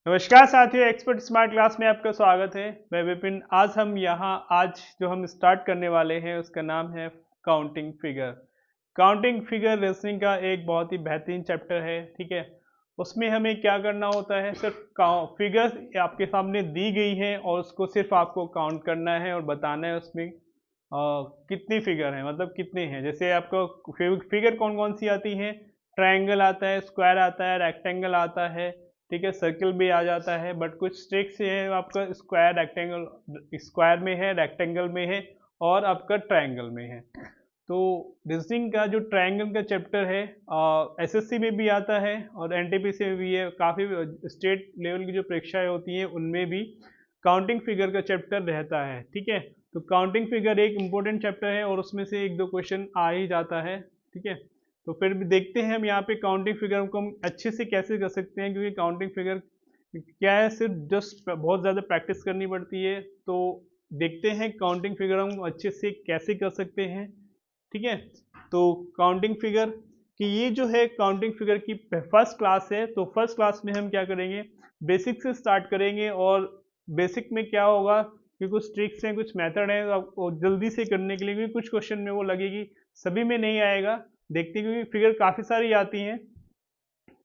नमस्कार साथियों, expert smart class में आपका स्वागत है। मैं विपिन। आज जो हम स्टार्ट करने वाले हैं उसका नाम है counting figure. Counting figure reasoning का एक बहुत ही बेहतरीन चैप्टर है। ठीक है, उसमें हमें क्या करना होता है, सिर्फ फिगर्स आपके सामने दी गई है और उसको सिर्फ आपको काउंट करना है और बताना है उसमें कितनी फिगर है, मतलब कितने हैं। जैसे आपको फिगर कौन कौन सी आती है, ट्रायंगल आता है, स्क्वायर आता है, रेक्टेंगल आता है, ठीक है, सर्कल भी आ जाता है। बट कुछ ट्रिक्स है, आपका स्क्वायर रेक्टेंगल स्क्वायर में है, रेक्टेंगल में है और आपका ट्रायंगल में है। तो रीजनिंग का जो ट्रायंगल का चैप्टर है एसएससी में भी आता है और एनटीपीसी में भी है। काफ़ी स्टेट लेवल की जो परीक्षाएं होती हैं उनमें भी काउंटिंग फिगर का चैप्टर रहता है। ठीक है, तो काउंटिंग फिगर एक इम्पोर्टेंट चैप्टर है और उसमें से एक दो क्वेश्चन आ ही जाता है। ठीक है, तो फिर भी देखते हैं हम यहाँ पे काउंटिंग फिगर को हम अच्छे से कैसे कर सकते हैं, क्योंकि काउंटिंग फिगर क्या है, सिर्फ जस्ट बहुत ज़्यादा प्रैक्टिस करनी पड़ती है। तो देखते हैं काउंटिंग फिगर हम अच्छे से कैसे कर सकते हैं। ठीक है, तो काउंटिंग फिगर कि ये जो है काउंटिंग फिगर की फर्स्ट क्लास है। तो फर्स्ट क्लास में हम क्या करेंगे, बेसिक से स्टार्ट करेंगे। और बेसिक में क्या होगा कि कुछ ट्रिक्स हैं, कुछ मेथड हैं, तो आपको जल्दी से करने के लिए, क्योंकि कुछ क्वेश्चन में वो लगेगी, सभी में नहीं आएगा। देखते हैं, क्योंकि फिगर काफ़ी सारी आती हैं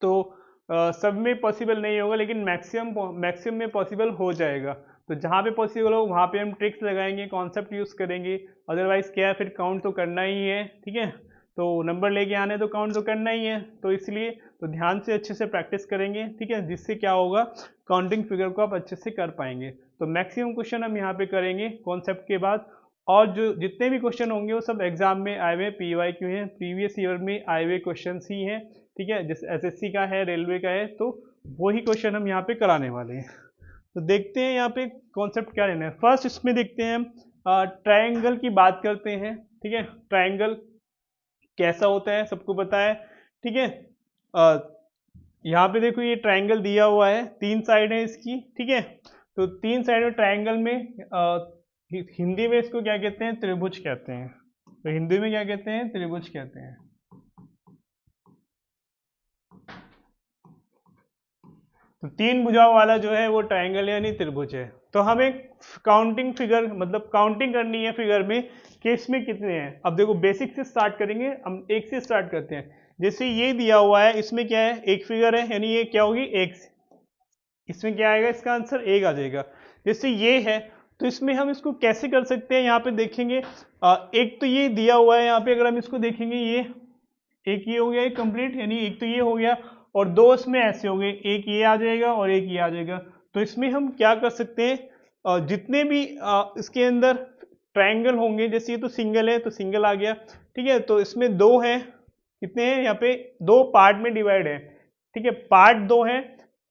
तो सब में पॉसिबल नहीं होगा, लेकिन मैक्सिमम में पॉसिबल हो जाएगा। तो जहाँ पे पॉसिबल हो वहाँ पे हम ट्रिक्स लगाएंगे, कॉन्सेप्ट यूज़ करेंगे। अदरवाइज क्या है, फिर काउंट तो करना ही है। ठीक है, तो नंबर लेके आने तो काउंट तो करना ही है, तो इसलिए तो ध्यान से अच्छे से प्रैक्टिस करेंगे। ठीक है, जिससे क्या होगा, काउंटिंग फिगर को आप अच्छे से कर पाएंगे। तो मैक्सिमम क्वेश्चन हम यहाँ पे करेंगे कॉन्सेप्ट के बाद। और जो जितने भी क्वेश्चन होंगे वो सब एग्जाम में आए हुए PYQ हैं, प्रीवियस ईयर में आए हुए क्वेश्चन ही हैं। ठीक है, जैसे एसएससी का है, रेलवे का है, तो वही क्वेश्चन हम यहाँ पे कराने वाले हैं। तो देखते हैं यहाँ पे कॉन्सेप्ट क्या लेना है। फर्स्ट इसमें देखते हैं हम ट्रायंगल की बात करते हैं। ठीक है, ट्रायंगल कैसा होता है सबको पता है। ठीक है, यहाँ पे देखो ये ट्रायंगल दिया हुआ है, तीन साइड है इसकी। ठीक है, तो तीन साइड में ट्रायंगल में हिंदी में इसको क्या कहते हैं, त्रिभुज कहते हैं। तो हिंदी में क्या कहते हैं, त्रिभुज कहते हैं। तो तीन भुजाओं वाला जो है वो ट्रायंगल यानी त्रिभुज है। तो हमें काउंटिंग फिगर मतलब काउंटिंग करनी है फिगर में कि इसमें कितने हैं। अब देखो बेसिक से स्टार्ट करेंगे, हम एक से स्टार्ट करते हैं। जैसे ये दिया हुआ है, इसमें क्या है, एक फिगर है, यानी ये क्या होगी, एक। इसमें क्या आएगा, इसका आंसर एक आ जाएगा। जैसे ये है, तो इसमें हम इसको कैसे कर सकते हैं, यहाँ पे देखेंगे। एक तो ये दिया हुआ है, यहाँ पे अगर हम इसको देखेंगे, ये एक ये हो गया, एक कंप्लीट, यानी एक तो ये हो गया और दो इसमें ऐसे हो गए, एक ये आ जाएगा और एक ये आ जाएगा। तो इसमें हम क्या कर सकते हैं, जितने भी इसके अंदर ट्रायंगल होंगे, जैसे ये तो सिंगल है तो सिंगल आ गया। ठीक है, तो इसमें दो है, कितने हैं यहाँ पे, दो पार्ट में डिवाइड है। ठीक है, पार्ट दो है,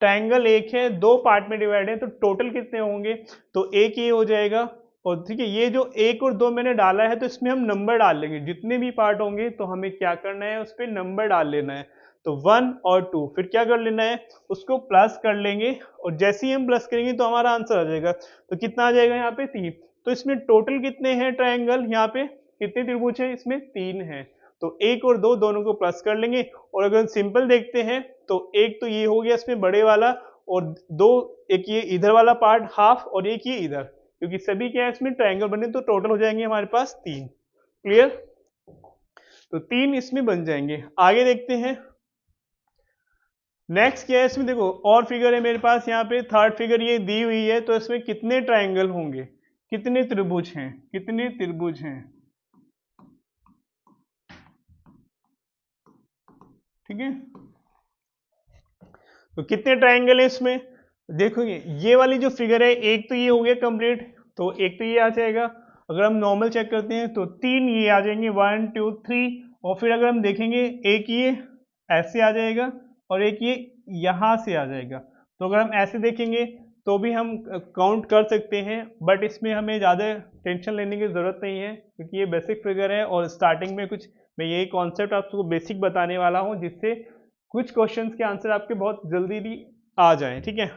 ट्रायंगल एक है, दो पार्ट में डिवाइड है, तो टोटल कितने होंगे, तो एक ये हो जाएगा। और ठीक है, ये जो एक और दो मैंने डाला है, तो इसमें हम नंबर डाल लेंगे, जितने भी पार्ट होंगे तो हमें क्या करना है, उस पर नंबर डाल लेना है। तो 1 और 2 फिर क्या कर लेना है, उसको प्लस कर लेंगे और जैसे ही हम प्लस करेंगे तो हमारा आंसर आ जाएगा। तो कितना आ जाएगा यहाँ पे, 3। तो इसमें टोटल कितने हैं ट्रायंगल, यहाँ पे कितने त्रिभुज हैं, इसमें 3 हैं। तो एक और दो दोनों को प्लस कर लेंगे। और अगर सिंपल देखते हैं तो एक तो ये हो गया इसमें बड़े वाला, और दो, एक ये इधर वाला पार्ट हाफ और एक ये इधर, क्योंकि सभी क्या है इसमें ट्रायंगल बने, तो टोटल हो जाएंगे हमारे पास 3। क्लियर, तो 3 इसमें बन जाएंगे। आगे देखते हैं नेक्स्ट क्या है। इसमें देखो और फिगर है मेरे पास, यहाँ पे थर्ड फिगर ये दी हुई है, तो इसमें कितने ट्रायंगल होंगे, कितने त्रिभुज हैं, कितने त्रिभुज हैं। ठीक है, तो कितने ट्रायंगल है इसमें, देखोगे ये वाली जो फिगर है, एक तो ये हो गया कंप्लीट, तो एक तो ये आ जाएगा। अगर हम नॉर्मल चेक करते हैं तो 3 ये आ जाएंगे, 1 2 3। और फिर अगर हम देखेंगे, एक ये ऐसे आ जाएगा और एक ये यहाँ से आ जाएगा। तो अगर हम ऐसे देखेंगे तो भी हम काउंट कर सकते हैं, बट इसमें हमें ज़्यादा टेंशन लेने की ज़रूरत नहीं है, क्योंकि ये बेसिक फिगर है और स्टार्टिंग में कुछ मैं यही कॉन्सेप्ट आपको बेसिक बताने वाला हूँ, जिससे कुछ क्वेश्चंस के आंसर आपके बहुत जल्दी भी आ जाएं। ठीक है,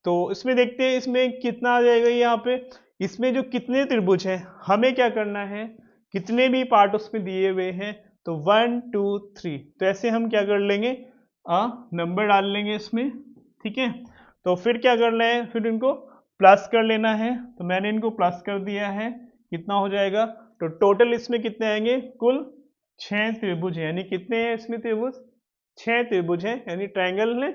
तो इसमें देखते हैं इसमें कितना आ जाएगा, यहाँ पे इसमें जो कितने त्रिभुज हैं, हमें क्या करना है, कितने भी पार्ट उसमें दिए हुए हैं, तो 1 2 3, तो ऐसे हम क्या कर लेंगे, नंबर डाल लेंगे इसमें। ठीक है, तो फिर क्या करना है, फिर इनको प्लस कर लेना है। तो मैंने इनको प्लस कर दिया है, कितना हो जाएगा, तो टोटल इसमें कितने आएंगे, कुल 6 त्रिभुज है, यानी कितने हैं इसमें त्रिभुज, 6 त्रिभुज है, यानी ट्राइंगल है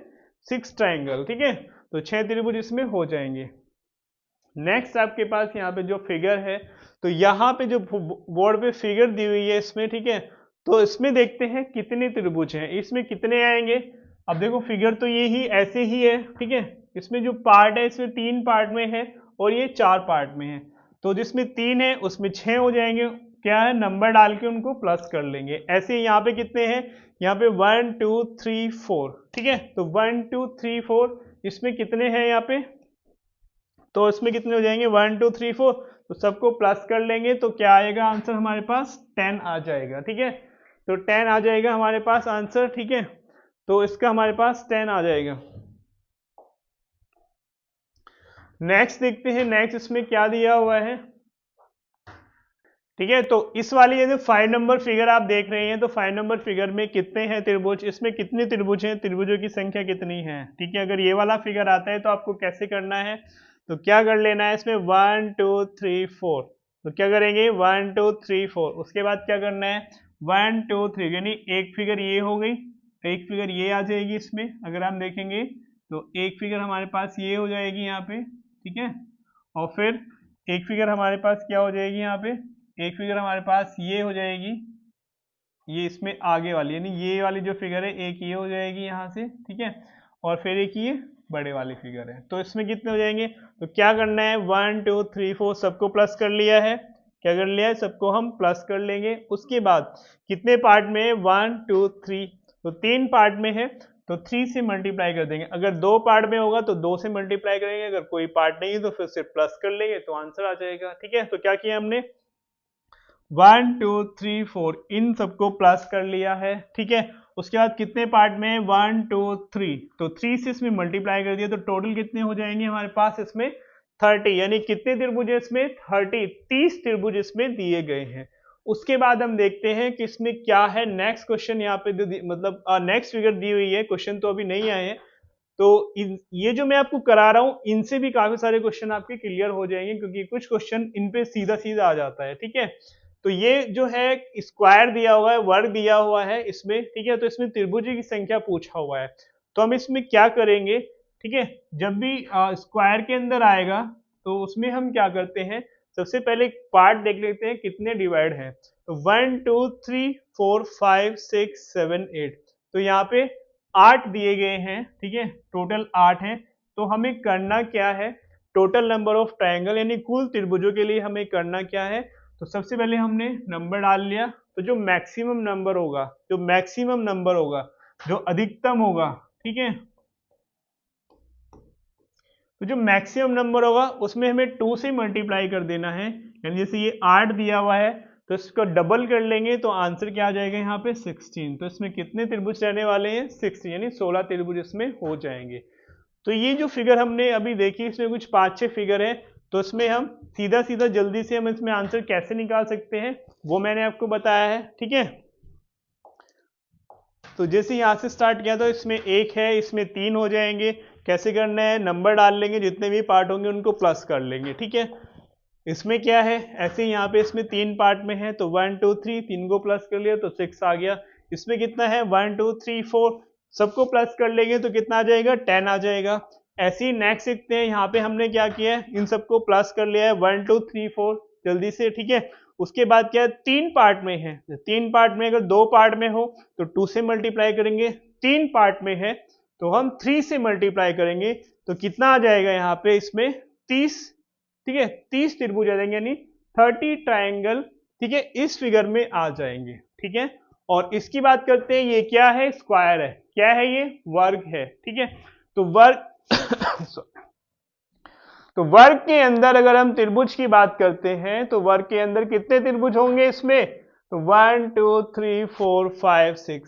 6 ट्राइंगल, ठीक है। तो 6 त्रिभुज इसमें हो जाएंगे। नेक्स्ट आपके पास यहाँ पे जो फिगर है, तो यहाँ पे जो बोर्ड पे फिगर दी हुई है इसमें, ठीक है, तो इसमें देखते हैं कितने त्रिभुज हैं, इसमें कितने आएंगे। अब देखो फिगर तो ये ही ऐसे ही है, ठीक है, इसमें जो पार्ट है इसमें 3 पार्ट में है और ये 4 पार्ट में है। तो जिसमें 3 है उसमें 6 हो जाएंगे, क्या है, नंबर डाल के उनको प्लस कर लेंगे। ऐसे यहाँ पे कितने हैं, यहाँ पे 1 2 3 4, ठीक है, तो 1 2 3 4 इसमें कितने हैं यहाँ पे, तो इसमें कितने हो जाएंगे 1 2 3 4, तो सबको प्लस कर लेंगे तो क्या आएगा आंसर हमारे पास 10 आ जाएगा, ठीक है। तो 10 आ जाएगा हमारे पास आंसर, ठीक है, तो इसका हमारे पास 10 आ जाएगा। नेक्स्ट देखते हैं, नेक्स्ट इसमें क्या दिया हुआ है, ठीक है। तो इस वाली यदि 5 नंबर फिगर आप देख रहे हैं, तो 5 नंबर फिगर में कितने हैं त्रिभुज, इसमें कितने त्रिभुज हैं, त्रिभुजों की संख्या कितनी है, ठीक है। अगर ये वाला फिगर आता है तो आपको कैसे करना है, तो क्या कर लेना है इसमें 1 2 3 4, तो क्या करेंगे 1 2 3 4, उसके बाद क्या करना है 1 2 3, यानी एक फिगर ये हो गई, एक फिगर ये आ जाएगी इसमें, अगर हम देखेंगे तो एक फिगर हमारे पास ये हो जाएगी यहाँ पे, ठीक है, और फिर एक फिगर हमारे पास क्या हो जाएगी यहाँ पे, एक फिगर हमारे पास ये हो जाएगी, ये इसमें आगे वाली, यानी ये वाली जो फिगर है एक ये हो जाएगी यहाँ से, ठीक है, और फिर एक ये बड़े वाली फिगर है। तो इसमें कितने हो जाएंगे, तो क्या करना है 1 2 3 4 सबको प्लस कर लिया है, क्या कर लिया है, सबको हम प्लस कर लेंगे। उसके बाद कितने पार्ट में है 1 2 3, तो 3 पार्ट में है, तो 3 से मल्टीप्लाई कर देंगे। अगर 2 पार्ट में होगा तो 2 से मल्टीप्लाई करेंगे, अगर कोई पार्ट नहीं है तो फिर से प्लस कर लेंगे तो आंसर आ जाएगा, ठीक है। तो क्या किया हमने 1 2 3 4 इन सबको प्लस कर लिया है, ठीक है। उसके बाद कितने पार्ट में 1 2 3, तो 3 से इसमें मल्टीप्लाई कर दिया, तो टोटल कितने हो जाएंगे हमारे पास इसमें 30, यानी कितने त्रिभुज है इसमें 30 त्रिभुज इसमें दिए गए हैं। उसके बाद हम देखते हैं कि इसमें क्या है, नेक्स्ट क्वेश्चन यहाँ पे मतलब नेक्स्ट फिगर दी हुई है, क्वेश्चन तो अभी नहीं आए हैं, तो ये जो मैं आपको करा रहा हूं इनसे भी काफी सारे क्वेश्चन आपके क्लियर हो जाएंगे, क्योंकि कुछ क्वेश्चन इन पे सीधा सीधा आ जाता है, ठीक है। तो ये जो है स्क्वायर दिया हुआ है, वर्ग दिया हुआ है इसमें, ठीक है, तो इसमें त्रिभुज की संख्या पूछा हुआ है। तो हम इसमें क्या करेंगे, ठीक है, जब भी स्क्वायर के अंदर आएगा तो उसमें हम क्या करते हैं, सबसे पहले पार्ट देख लेते हैं कितने डिवाइड है, तो 1 2 3 4 5 6 7 8, तो यहाँ पे 8 दिए गए हैं, ठीक है, टोटल 8 है। तो हमें करना क्या है, टोटल नंबर ऑफ ट्रायंगल यानी कुल त्रिभुजों के लिए हमें करना क्या है, तो सबसे पहले हमने नंबर डाल लिया, तो जो मैक्सिमम नंबर होगा, जो मैक्सिमम नंबर होगा, जो अधिकतम होगा, ठीक है, तो जो मैक्सिमम नंबर होगा उसमें हमें 2 से मल्टीप्लाई कर देना है, यानी जैसे ये 8 दिया हुआ है तो इसको डबल कर लेंगे तो आंसर क्या आ जाएगा यहाँ पे 16। तो इसमें कितने त्रिभुज रहने वाले हैं 16, यानी 16 त्रिभुज इसमें हो जाएंगे। तो ये जो फिगर हमने अभी देखी इसमें कुछ 5-6 फिगर है, तो इसमें हम सीधा सीधा जल्दी से हम इसमें आंसर कैसे निकाल सकते हैं वो मैंने आपको बताया है, ठीक है। तो जैसे यहाँ से स्टार्ट किया तो इसमें 1 है, इसमें 3 हो जाएंगे, कैसे करना है, नंबर डाल लेंगे, जितने भी पार्ट होंगे उनको प्लस कर लेंगे, ठीक है। इसमें क्या है, ऐसे ही यहाँ पे इसमें 3 पार्ट में है, तो 1 2 3 3 को प्लस कर लिया तो 6 आ गया। इसमें कितना है 1 2 3 4, सबको प्लस कर लेंगे तो कितना आ जाएगा 10 आ जाएगा। ऐसे ही नेक्स्ट देखते हैं, यहाँ पे हमने क्या किया है, इन सबको प्लस कर लिया है 1 2 3 4 जल्दी से, ठीक है। उसके बाद क्या है 3 पार्ट में है, 3 पार्ट में अगर 2 पार्ट में हो तो 2 से मल्टीप्लाई करेंगे, 3 पार्ट में है तो हम 3 से मल्टीप्लाई करेंगे, तो कितना आ जाएगा यहाँ पे इसमें 30, ठीक है, 30 त्रिभुज आ जाएंगे, यानी 30 ट्रायंगल, ठीक है, इस फिगर में आ जाएंगे, ठीक है। और इसकी बात करते हैं, ये क्या है, स्क्वायर है, क्या है ये, वर्ग है, ठीक है। तो वर्ग तो वर्ग के अंदर अगर हम त्रिभुज की बात करते हैं तो वर्ग के अंदर कितने त्रिभुज होंगे इसमें, तो 1 2 3 4 5 6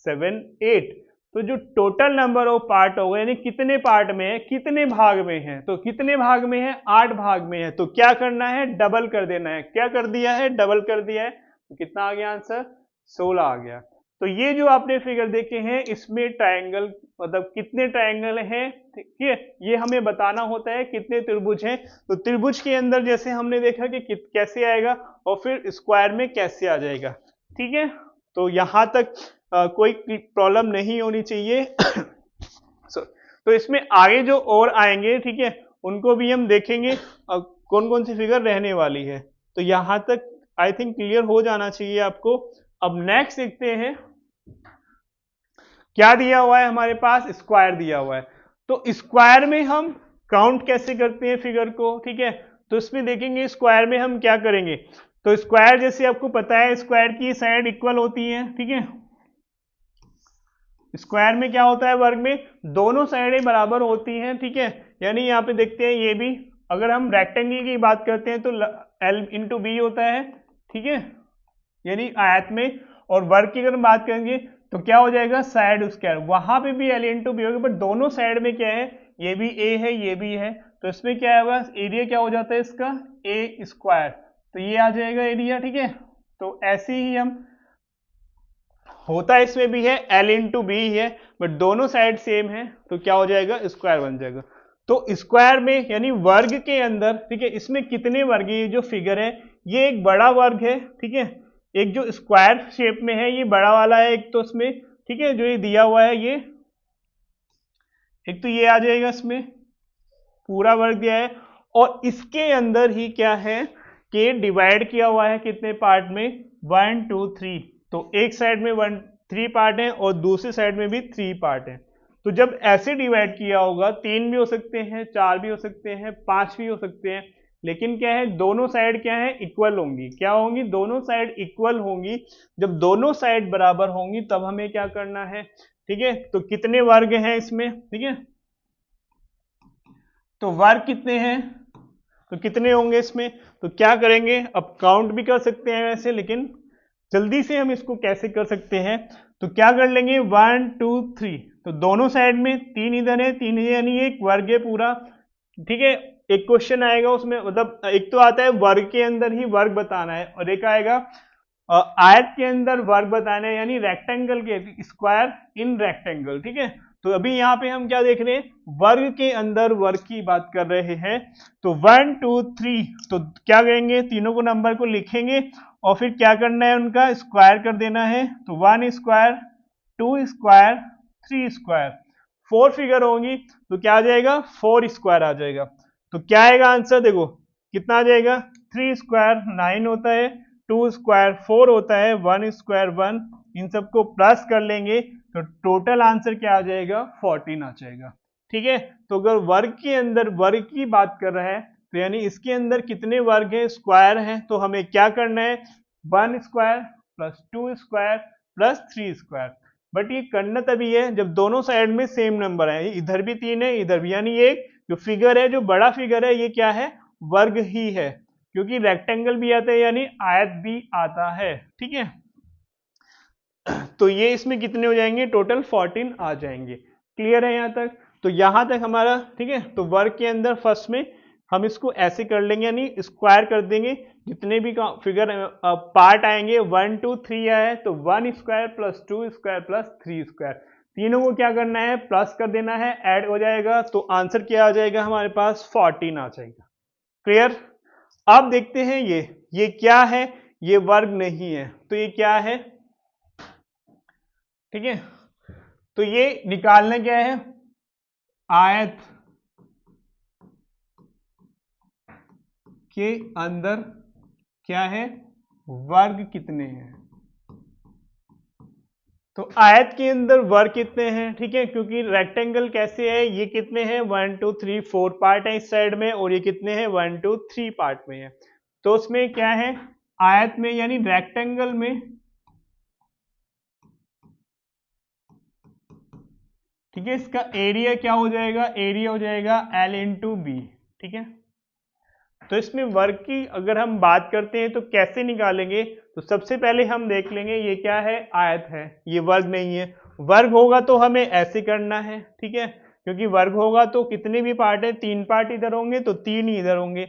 7 8, तो जो टोटल नंबर ऑफ पार्ट होगा, यानी कितने पार्ट में है, कितने भाग में है, तो कितने भाग में है 8 भाग में है, तो क्या करना है डबल कर देना है, क्या कर दिया है डबल कर दिया है, तो कितना आ गया आंसर 16 आ गया। तो ये जो आपने फिगर देखे हैं इसमें ट्रायंगल मतलब कितने ट्रायंगल हैं, ठीक है, ये हमें बताना होता है कितने त्रिभुज हैं। तो त्रिभुज के अंदर जैसे हमने देखा कि कैसे आएगा और फिर स्क्वायर में कैसे आ जाएगा, ठीक है। तो यहाँ तक कोई प्रॉब्लम नहीं होनी चाहिए। तो इसमें आगे जो और आएंगे, ठीक है, उनको भी हम देखेंगे कौन कौन सी फिगर रहने वाली है। तो यहाँ तक आई थिंक क्लियर हो जाना चाहिए आपको। अब नेक्स्ट देखते हैं क्या दिया हुआ है हमारे पास, स्क्वायर दिया हुआ है। तो स्क्वायर में हम काउंट कैसे करते हैं फिगर को, ठीक है। तो इसमें देखेंगे स्क्वायर में हम क्या करेंगे। तो स्क्वायर जैसे आपको पता है स्क्वायर की साइड इक्वल होती है, ठीक है। स्क्वायर में क्या होता है, वर्ग में दोनों साइडें बराबर होती हैं, ठीक है। यानी यहाँ पे देखते हैं ये भी, अगर हम रेक्टेंगल की बात करते हैं तो L इंटू बी होता है, ठीक है, यानी आयत में। और वर्ग की अगर हम बात करेंगे तो क्या हो जाएगा, साइड स्क्वायर। वहां पे भी L इंटू बी होगा, बट दोनों साइड में क्या है, ये भी ए है ये भी है, तो इसमें क्या होगा, एरिया क्या हो जाता है इसका, ए स्क्वायर। तो ये आ जाएगा एरिया, ठीक है। तो ऐसे ही हम होता है इसमें भी है L इंटू बी है, बट दोनों साइड सेम है, तो क्या हो जाएगा, स्क्वायर बन जाएगा। तो स्क्वायर में यानी वर्ग के अंदर, ठीक है, इसमें कितने वर्ग, ये जो फिगर है ये एक बड़ा वर्ग है, ठीक है। एक जो स्क्वायर शेप में है ये बड़ा वाला है एक, तो इसमें, ठीक है, जो ये दिया हुआ है ये एक, तो ये आ जाएगा, इसमें पूरा वर्ग दिया है। और इसके अंदर ही क्या है कि डिवाइड किया हुआ है कितने पार्ट में, 1 2 3। तो एक साइड में 3 पार्ट है और दूसरी साइड में भी 3 पार्ट है। तो जब ऐसे डिवाइड किया होगा, 3 भी हो सकते हैं, 4 भी हो सकते हैं, 5 भी हो सकते हैं, लेकिन क्या है, दोनों साइड क्या है, इक्वल होंगी। क्या होंगी, दोनों साइड इक्वल होंगी। जब दोनों साइड बराबर होंगी तब हमें क्या करना है, ठीक है। तो कितने वर्ग हैं इसमें, ठीक है, तो वर्ग कितने हैं, तो कितने होंगे इसमें। तो क्या करेंगे, अब काउंट भी कर सकते हैं वैसे, लेकिन जल्दी से हम इसको कैसे कर सकते हैं। तो क्या कर लेंगे, 1 2 3, तो दोनों साइड में 3 इधर है 3 इधर, यानी एक वर्ग है पूरा, ठीक है। एक क्वेश्चन आएगा उसमें, मतलब एक तो आता है वर्ग के अंदर ही वर्ग बताना है, और एक आएगा आयत के अंदर वर्ग बताना है, यानी रेक्टेंगल के, स्क्वायर इन रेक्टेंगल, ठीक है। तो अभी यहाँ पे हम क्या देख रहे हैं, वर्ग के अंदर वर्ग की बात कर रहे हैं। तो 1 2 3, तो क्या करेंगे, तीनों को नंबर को लिखेंगे और फिर क्या करना है, उनका स्क्वायर कर देना है। तो 1 स्क्वायर 2 स्क्वायर 3 स्क्वायर, 4 फिगर होंगी, तो क्या आ जाएगा, 4 स्क्वायर आ जाएगा। तो क्या आएगा आंसर, देखो कितना आ जाएगा, 3 स्क्वायर 9 होता है, 2 स्क्वायर 4 होता है, 1 स्क्वायर 1, इन सबको प्लस कर लेंगे तो टोटल आंसर क्या आ जाएगा, 14 आ जाएगा, ठीक है। तो अगर वर्ग के अंदर वर्ग की बात कर रहा है, तो यानी इसके अंदर कितने वर्ग हैं, स्क्वायर हैं, तो हमें क्या करना है, 1 square plus 2 square plus 3 square. But ये करना तभी है जब दोनों साइड में सेम नंबर है, इधर भी 3 है इधर भी, यानी ये जो फिगर है, जो बड़ा फिगर है, ये क्या है, वर्ग ही है, क्योंकि रेक्टेंगल भी आता है यानी आयत भी आता है, ठीक है। तो ये इसमें कितने हो जाएंगे, टोटल 14 आ जाएंगे। क्लियर है यहाँ तक, तो यहाँ तक हमारा, ठीक है। तो वर्ग के अंदर फर्स्ट में हम इसको ऐसे कर लेंगे, यानी स्क्वायर कर देंगे, जितने भी फिगर पार्ट आएंगे 1 2 3 आए तो 1 square plus 2 square plus 3 square, तीनों को क्या करना है, प्लस कर देना है, ऐड हो जाएगा, तो आंसर क्या आ जाएगा हमारे पास, 14 आ जाएगा। क्लियर। अब देखते हैं ये क्या है, ये वर्ग नहीं है, तो ये क्या है, ठीक है। तो ये निकालना क्या है, आयत के अंदर क्या है, वर्ग कितने हैं। तो आयत के अंदर वर्ग कितने हैं, ठीक है, क्योंकि रेक्टेंगल कैसे है, ये कितने हैं, 1 2 3 4 पार्ट है इस साइड में, और ये कितने हैं, 1 2 3 पार्ट में है। तो उसमें क्या है, आयत में यानी रेक्टेंगल में, ठीक है, इसका एरिया क्या हो जाएगा, एरिया हो जाएगा L इंटू बी, ठीक है। तो इसमें वर्ग की अगर हम बात करते हैं तो कैसे निकालेंगे, तो सबसे पहले हम देख लेंगे ये क्या है, आयत है, ये वर्ग नहीं है। वर्ग होगा तो हमें ऐसे करना है, ठीक है, क्योंकि वर्ग होगा तो कितने भी पार्ट है, 3 पार्ट इधर होंगे तो 3 ही इधर होंगे,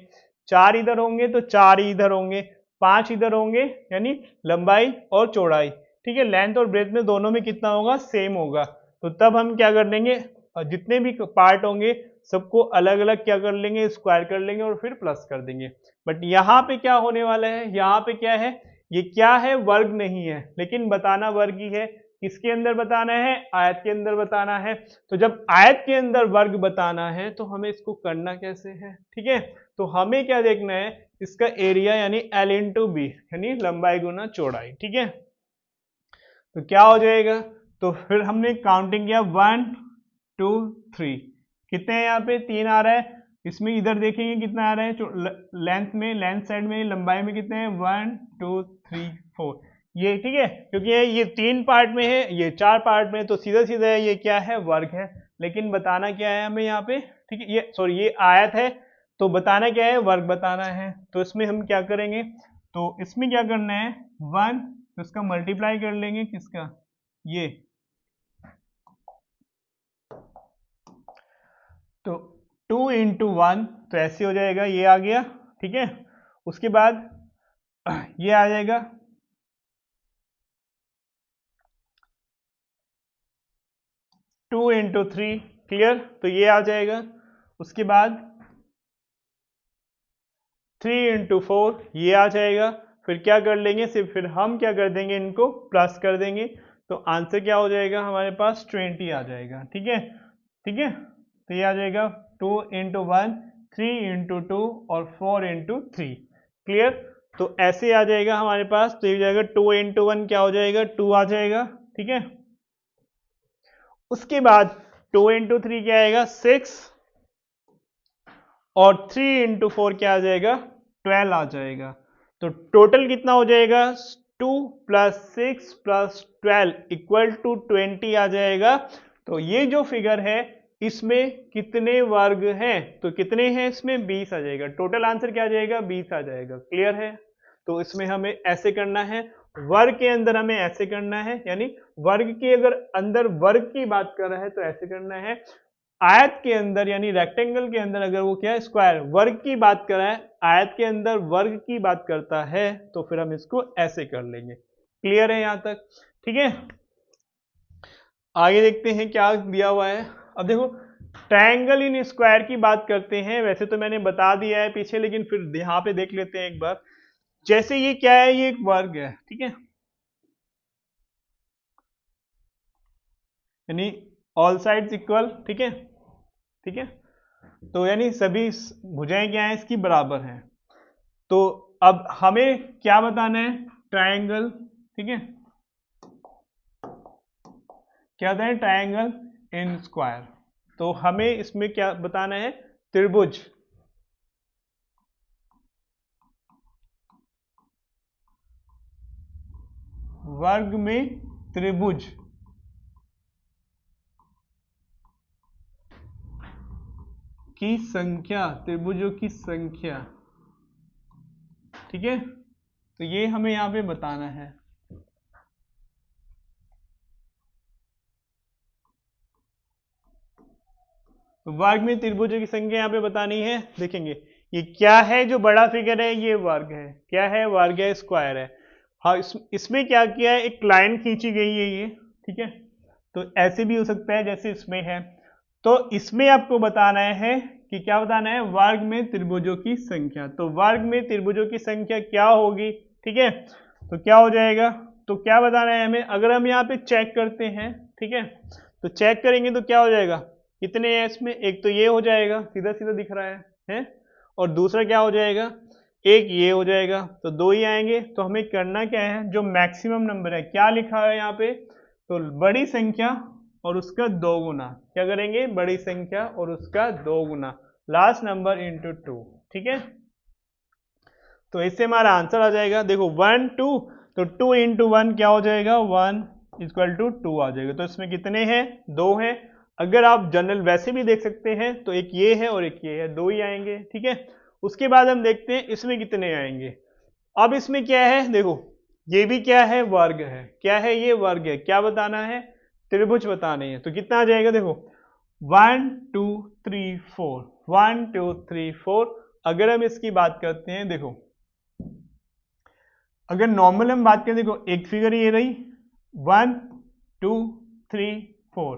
4 इधर होंगे तो 4 ही इधर होंगे, 5 इधर होंगे, यानी लंबाई और चौड़ाई, ठीक है, लेंथ और ब्रेथ में दोनों में कितना होगा, सेम होगा। तो तब हम क्या कर देंगे, जितने भी पार्ट होंगे सबको अलग अलग क्या कर लेंगे, स्क्वायर कर लेंगे और फिर प्लस कर देंगे। बट यहाँ पे क्या होने वाला है, यहाँ पे क्या है, ये क्या है, वर्ग नहीं है, लेकिन बताना वर्ग ही है। किसके अंदर बताना है, आयत के अंदर बताना है। तो जब आयत के अंदर वर्ग बताना है तो हमें इसको करना कैसे है, ठीक है। तो हमें क्या देखना है, इसका एरिया यानी L इंटू बी यानी लंबाई गुना चौड़ाई, ठीक है। तो क्या हो जाएगा, तो फिर हमने काउंटिंग किया 1 2 3, कितने हैं यहाँ पे 3 आ रहा है। इसमें इधर देखेंगे कितना आ रहा है, लेंथ में, लेंथ साइड में, लंबाई में कितने हैं 1 2 3 4, ये ठीक है, क्योंकि ये 3 पार्ट में है, ये 4 पार्ट में, तो सीधा सीधा ये क्या है, वर्ग है। लेकिन बताना क्या है हमें यहाँ पे, ठीक है, ये सॉरी ये आयत है, तो बताना क्या है, वर्ग बताना है। तो इसमें हम क्या करेंगे, तो इसमें क्या करना है 1, तो इसका मल्टीप्लाई कर लेंगे किसका, ये, तो 2 इंटू 1, तो ऐसे हो जाएगा, ये आ गया, ठीक है। उसके बाद ये आ जाएगा 2 इंटू 3, क्लियर, तो ये आ जाएगा। उसके बाद 3 इंटू 4, ये आ जाएगा। फिर क्या कर लेंगे, सिर्फ फिर हम क्या कर देंगे, इनको प्लस कर देंगे, तो आंसर क्या हो जाएगा हमारे पास 20 आ जाएगा, ठीक है, ठीक है। तो ये आ जाएगा 2 इंटू 1, 3 इंटू 2 और 4 इंटू 3, क्लियर। तो ऐसे आ जाएगा हमारे पास, तो ये हो जाएगा 2 इंटू 1 क्या हो जाएगा, 2 आ जाएगा, ठीक है। उसके बाद 2 इंटू 3 क्या आएगा 6, और 3 इंटू 4 क्या आ जाएगा 12 आ जाएगा। तो टोटल कितना हो जाएगा, 2 प्लस 6 प्लस 12 इक्वल टू 20 आ जाएगा। तो ये जो फिगर है इसमें कितने वर्ग हैं, तो कितने हैं इसमें 20 आ जाएगा। टोटल आंसर क्या आ जाएगा 20 आ जाएगा, क्लियर है। तो इसमें हमें ऐसे करना है, वर्ग के अंदर हमें ऐसे करना है, यानी वर्ग के अगर अंदर वर्ग की बात कर रहा है तो ऐसे करना है, आयत के अंदर यानी रेक्टेंगल के अंदर अगर वो क्या है स्क्वायर वर्ग की बात कर रहा है, आयत के अंदर वर्ग की बात करता है, तो फिर हम इसको ऐसे कर लेंगे। क्लियर है यहां तक, ठीक है। आगे देखते हैं क्या दिया हुआ है। अब देखो ट्रायंगल इन स्क्वायर की बात करते हैं, वैसे तो मैंने बता दिया है पीछे, लेकिन फिर यहाँ पे देख लेते हैं एक बार। जैसे ये क्या है, ये एक वर्ग है, ठीक है, यानी ऑल साइड्स इक्वल, ठीक है, ठीक है। तो यानी सभी भुजाएं क्या है इसकी बराबर हैं। तो अब हमें क्या बताना है, ट्रायंगल, ठीक है, क्या होता है ट्रायंगल इन स्क्वायर। तो हमें इसमें क्या बताना है, त्रिभुज, वर्ग में त्रिभुज की संख्या, त्रिभुजों की संख्या, ठीक है। तो ये हमें यहां पे बताना है। तो वर्ग में त्रिभुजों की संख्या यहाँ पे बतानी है। देखेंगे ये क्या है, जो बड़ा फिगर है ये वर्ग है, क्या है, वर्ग है, स्क्वायर है। हाँ इसमें क्या किया है, एक लाइन खींची गई है ये, ठीक है। तो ऐसे भी हो सकता है जैसे इसमें है। तो इसमें आपको बताना है कि क्या बताना है, वर्ग में त्रिभुजों की संख्या। तो वर्ग में त्रिभुजों की संख्या क्या होगी, ठीक है। तो क्या हो जाएगा, तो क्या बताना है हमें, अगर हम यहाँ पे चेक करते हैं, ठीक है, तो चेक करेंगे तो क्या हो जाएगा, कितने हैं इसमें, एक तो ये हो जाएगा सीधा सीधा दिख रहा है, और दूसरा क्या हो जाएगा, एक ये हो जाएगा, तो दो ही आएंगे। तो हमें करना क्या है, जो मैक्सिमम नंबर है, क्या लिखा है यहाँ पे, तो बड़ी संख्या और उसका दो गुना, क्या करेंगे, बड़ी संख्या और उसका दो गुना, लास्ट नंबर इंटू 2, ठीक है। तो इससे हमारा आंसर आ जाएगा, देखो 1 2, तो 2 इंटू 1 क्या हो जाएगा, 1 इक्वल टू 2 आ जाएगा। तो इसमें कितने हैं, दो हैं। अगर आप जनरल वैसे भी देख सकते हैं तो एक ये है और एक ये है, दो ही आएंगे, ठीक है। उसके बाद हम देखते हैं इसमें कितने आएंगे। अब इसमें क्या है, देखो ये भी क्या है, वर्ग है, क्या है, ये वर्ग है, क्या बताना है, त्रिभुज बताने हैं। तो कितना आ जाएगा, देखो 1 2 3 4, 1 2 3 4। अगर हम इसकी बात करते हैं, देखो अगर नॉर्मल हम बात करें, देखो एक फिगर ये रही 1 2 3 4,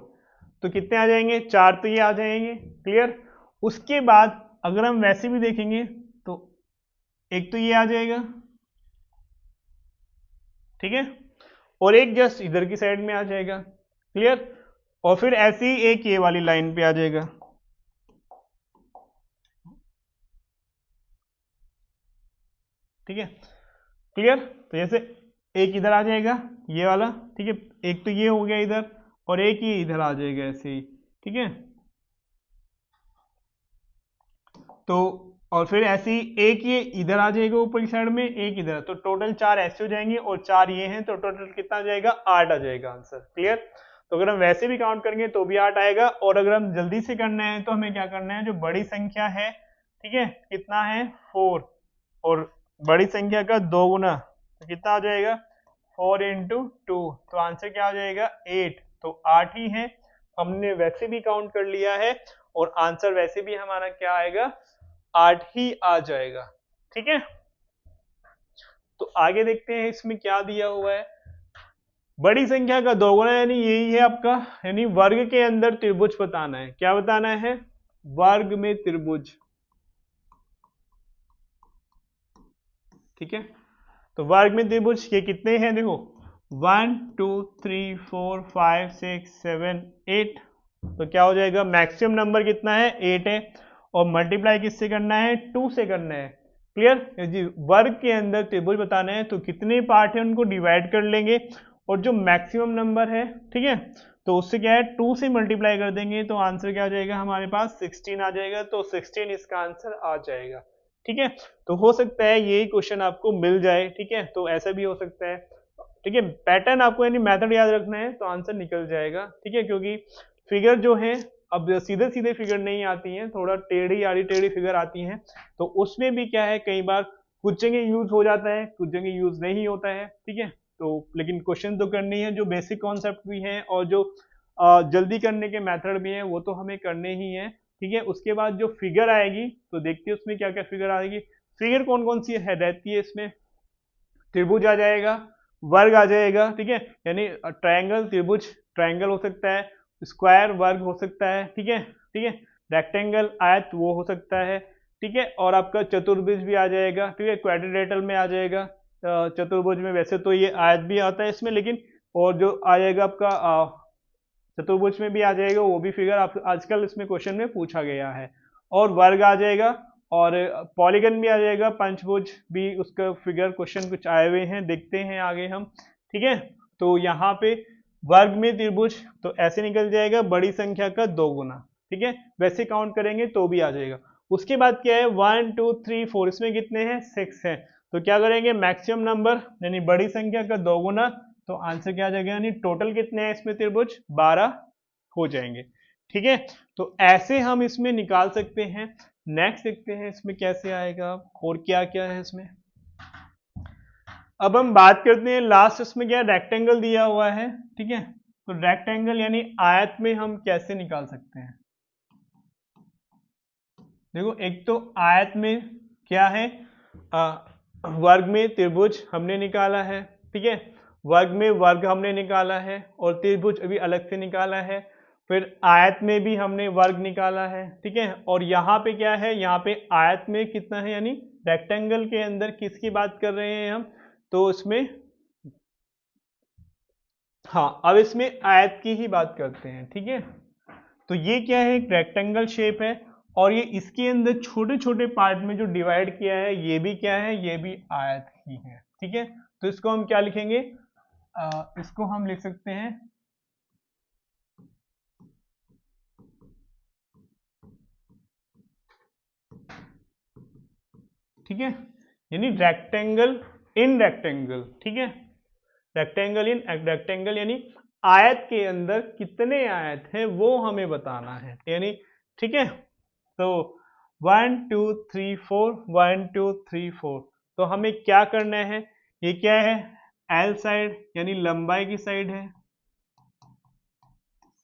तो कितने आ जाएंगे, 4 तो ये आ जाएंगे। क्लियर। उसके बाद अगर हम वैसे भी देखेंगे तो एक तो ये आ जाएगा, ठीक है, और एक जस्ट इधर की साइड में आ जाएगा। क्लियर। और फिर ऐसी एक ये वाली लाइन पे आ जाएगा। ठीक है। क्लियर। तो जैसे एक इधर आ जाएगा ये वाला, ठीक है, एक तो ये हो गया इधर, और एक ये इधर आ जाएगा ऐसे ही। ठीक है। तो और फिर ऐसे ही एक ये इधर आ जाएगा ऊपर की साइड में, एक इधर, तो टोटल 4 ऐसे हो जाएंगे और 4 ये हैं, तो टोटल कितना आ जाएगा, 8 आ जाएगा आंसर। क्लियर। तो अगर हम वैसे भी काउंट करेंगे तो भी 8 आएगा, और अगर हम जल्दी से करना है तो हमें क्या करना है, जो बड़ी संख्या है, ठीक है, कितना है 4, और बड़ी संख्या का 2 गुना, तो कितना आ जाएगा 4 इंटू 2, तो आंसर क्या आ जाएगा 8। तो 8 ही है, हमने वैसे भी काउंट कर लिया है और आंसर वैसे भी हमारा क्या आएगा, 8 ही आ जाएगा। ठीक है। तो आगे देखते हैं इसमें क्या दिया हुआ है। बड़ी संख्या का 2 गुना, यानी यही है आपका, यानी वर्ग के अंदर त्रिभुज बताना है। क्या बताना है, वर्ग में त्रिभुज। ठीक है। तो वर्ग में त्रिभुज ये कितने हैं, देखो 1 2 3 4 5 6 7 8, तो क्या हो जाएगा, मैक्सिमम नंबर कितना है 8 है, और मल्टीप्लाई किससे करना है, 2 से करना है। क्लियर जी। वर्ग के अंदर त्रिभुज बताना है तो कितने पार्ट है उनको डिवाइड कर लेंगे, और जो मैक्सिमम नंबर है, ठीक है, तो उससे क्या है 2 से मल्टीप्लाई कर देंगे, तो आंसर क्या आ जाएगा हमारे पास 16 आ जाएगा। तो 16 इसका आंसर आ जाएगा। ठीक है। तो हो सकता है यही क्वेश्चन आपको मिल जाए। ठीक है। तो ऐसा भी हो सकता है। ठीक है। पैटर्न आपको यानी मेथड याद रखना है तो आंसर निकल जाएगा। ठीक है। क्योंकि फिगर जो है अब सीधे सीधे फिगर नहीं आती हैं, थोड़ा टेढ़ी आड़ी टेढ़ी फिगर आती हैं, तो उसमें भी क्या है कई बार कुछ जगह यूज हो जाता है, कुछ जगह यूज नहीं होता है। ठीक है। तो लेकिन क्वेश्चन तो करनी है, जो बेसिक कॉन्सेप्ट भी है और जो जल्दी करने के मेथड भी है वो तो हमें करने ही है। ठीक है। उसके बाद जो फिगर आएगी तो देखते हैं उसमें क्या क्या फिगर आएगी। फिगर कौन कौन सी है रहती है इसमें, त्रिभुज आ जाएगा, वर्ग आ जाएगा, ठीक है, यानी ट्रायंगल त्रिभुज ट्रायंगल हो सकता है, स्क्वायर वर्ग हो सकता है, ठीक है, ठीक है, रेक्टेंगल आयत वो हो सकता है, ठीक है, और आपका चतुर्भुज भी आ जाएगा, ठीक है, क्वाड्रिलेटरल में आ जाएगा। चतुर्भुज में वैसे तो ये आयत भी आता है इसमें, लेकिन और जो आ जाएगा आपका चतुर्भुज में भी आ जाएगा, वो भी फिगर आप आजकल इसमें क्वेश्चन में पूछा गया है, और वर्ग आ जाएगा, और पॉलीगन भी आ जाएगा, पंचभुज भी उसका फिगर क्वेश्चन कुछ आए हुए हैं, देखते हैं आगे हम। ठीक है। तो यहाँ पे वर्ग में त्रिभुज तो ऐसे निकल जाएगा, बड़ी संख्या का 2 गुना। ठीक है। वैसे काउंट करेंगे तो भी आ जाएगा। उसके बाद क्या है 1 2 3 4, इसमें कितने हैं 6 हैं, तो क्या करेंगे मैक्सिमम नंबर यानी बड़ी संख्या का 2 गुना, तो आंसर क्या आ जाएगा, यानी टोटल कितने हैं इसमें त्रिभुज 12 हो जाएंगे। ठीक है। तो ऐसे हम इसमें निकाल सकते हैं। नेक्स्ट देखते हैं इसमें कैसे आएगा और क्या क्या है इसमें। अब हम बात करते हैं लास्ट, इसमें क्या रेक्टेंगल दिया हुआ है। ठीक है। तो रेक्टेंगल यानी आयत में हम कैसे निकाल सकते हैं, देखो एक तो आयत में क्या है, वर्ग में त्रिभुज हमने निकाला है, ठीक है, वर्ग में वर्ग हमने निकाला है, और त्रिभुज अभी अलग से निकाला है, फिर आयत में भी हमने वर्ग निकाला है, ठीक है, और यहाँ पे क्या है, यहाँ पे आयत में कितना है, यानी रेक्टेंगल के अंदर किसकी बात कर रहे हैं हम, तो इसमें हाँ अब इसमें आयत की ही बात करते हैं। ठीक है। तो ये क्या है, एक रेक्टेंगल शेप है, और ये इसके अंदर छोटे छोटे पार्ट में जो डिवाइड किया है ये भी क्या है, ये भी आयत ही है। ठीक है। तो इसको हम क्या लिखेंगे, इसको हम लिख सकते हैं ठीक है, यानी रेक्टेंगल इन रेक्टेंगल। ठीक है। रेक्टेंगल इन रेक्टेंगल यानी आयत के अंदर कितने आयत हैं वो हमें बताना है, यानी ठीक है। तो 1 2 3 4 1 2 3 4, तो हमें क्या करना है, ये क्या है एल साइड यानी लंबाई की साइड है,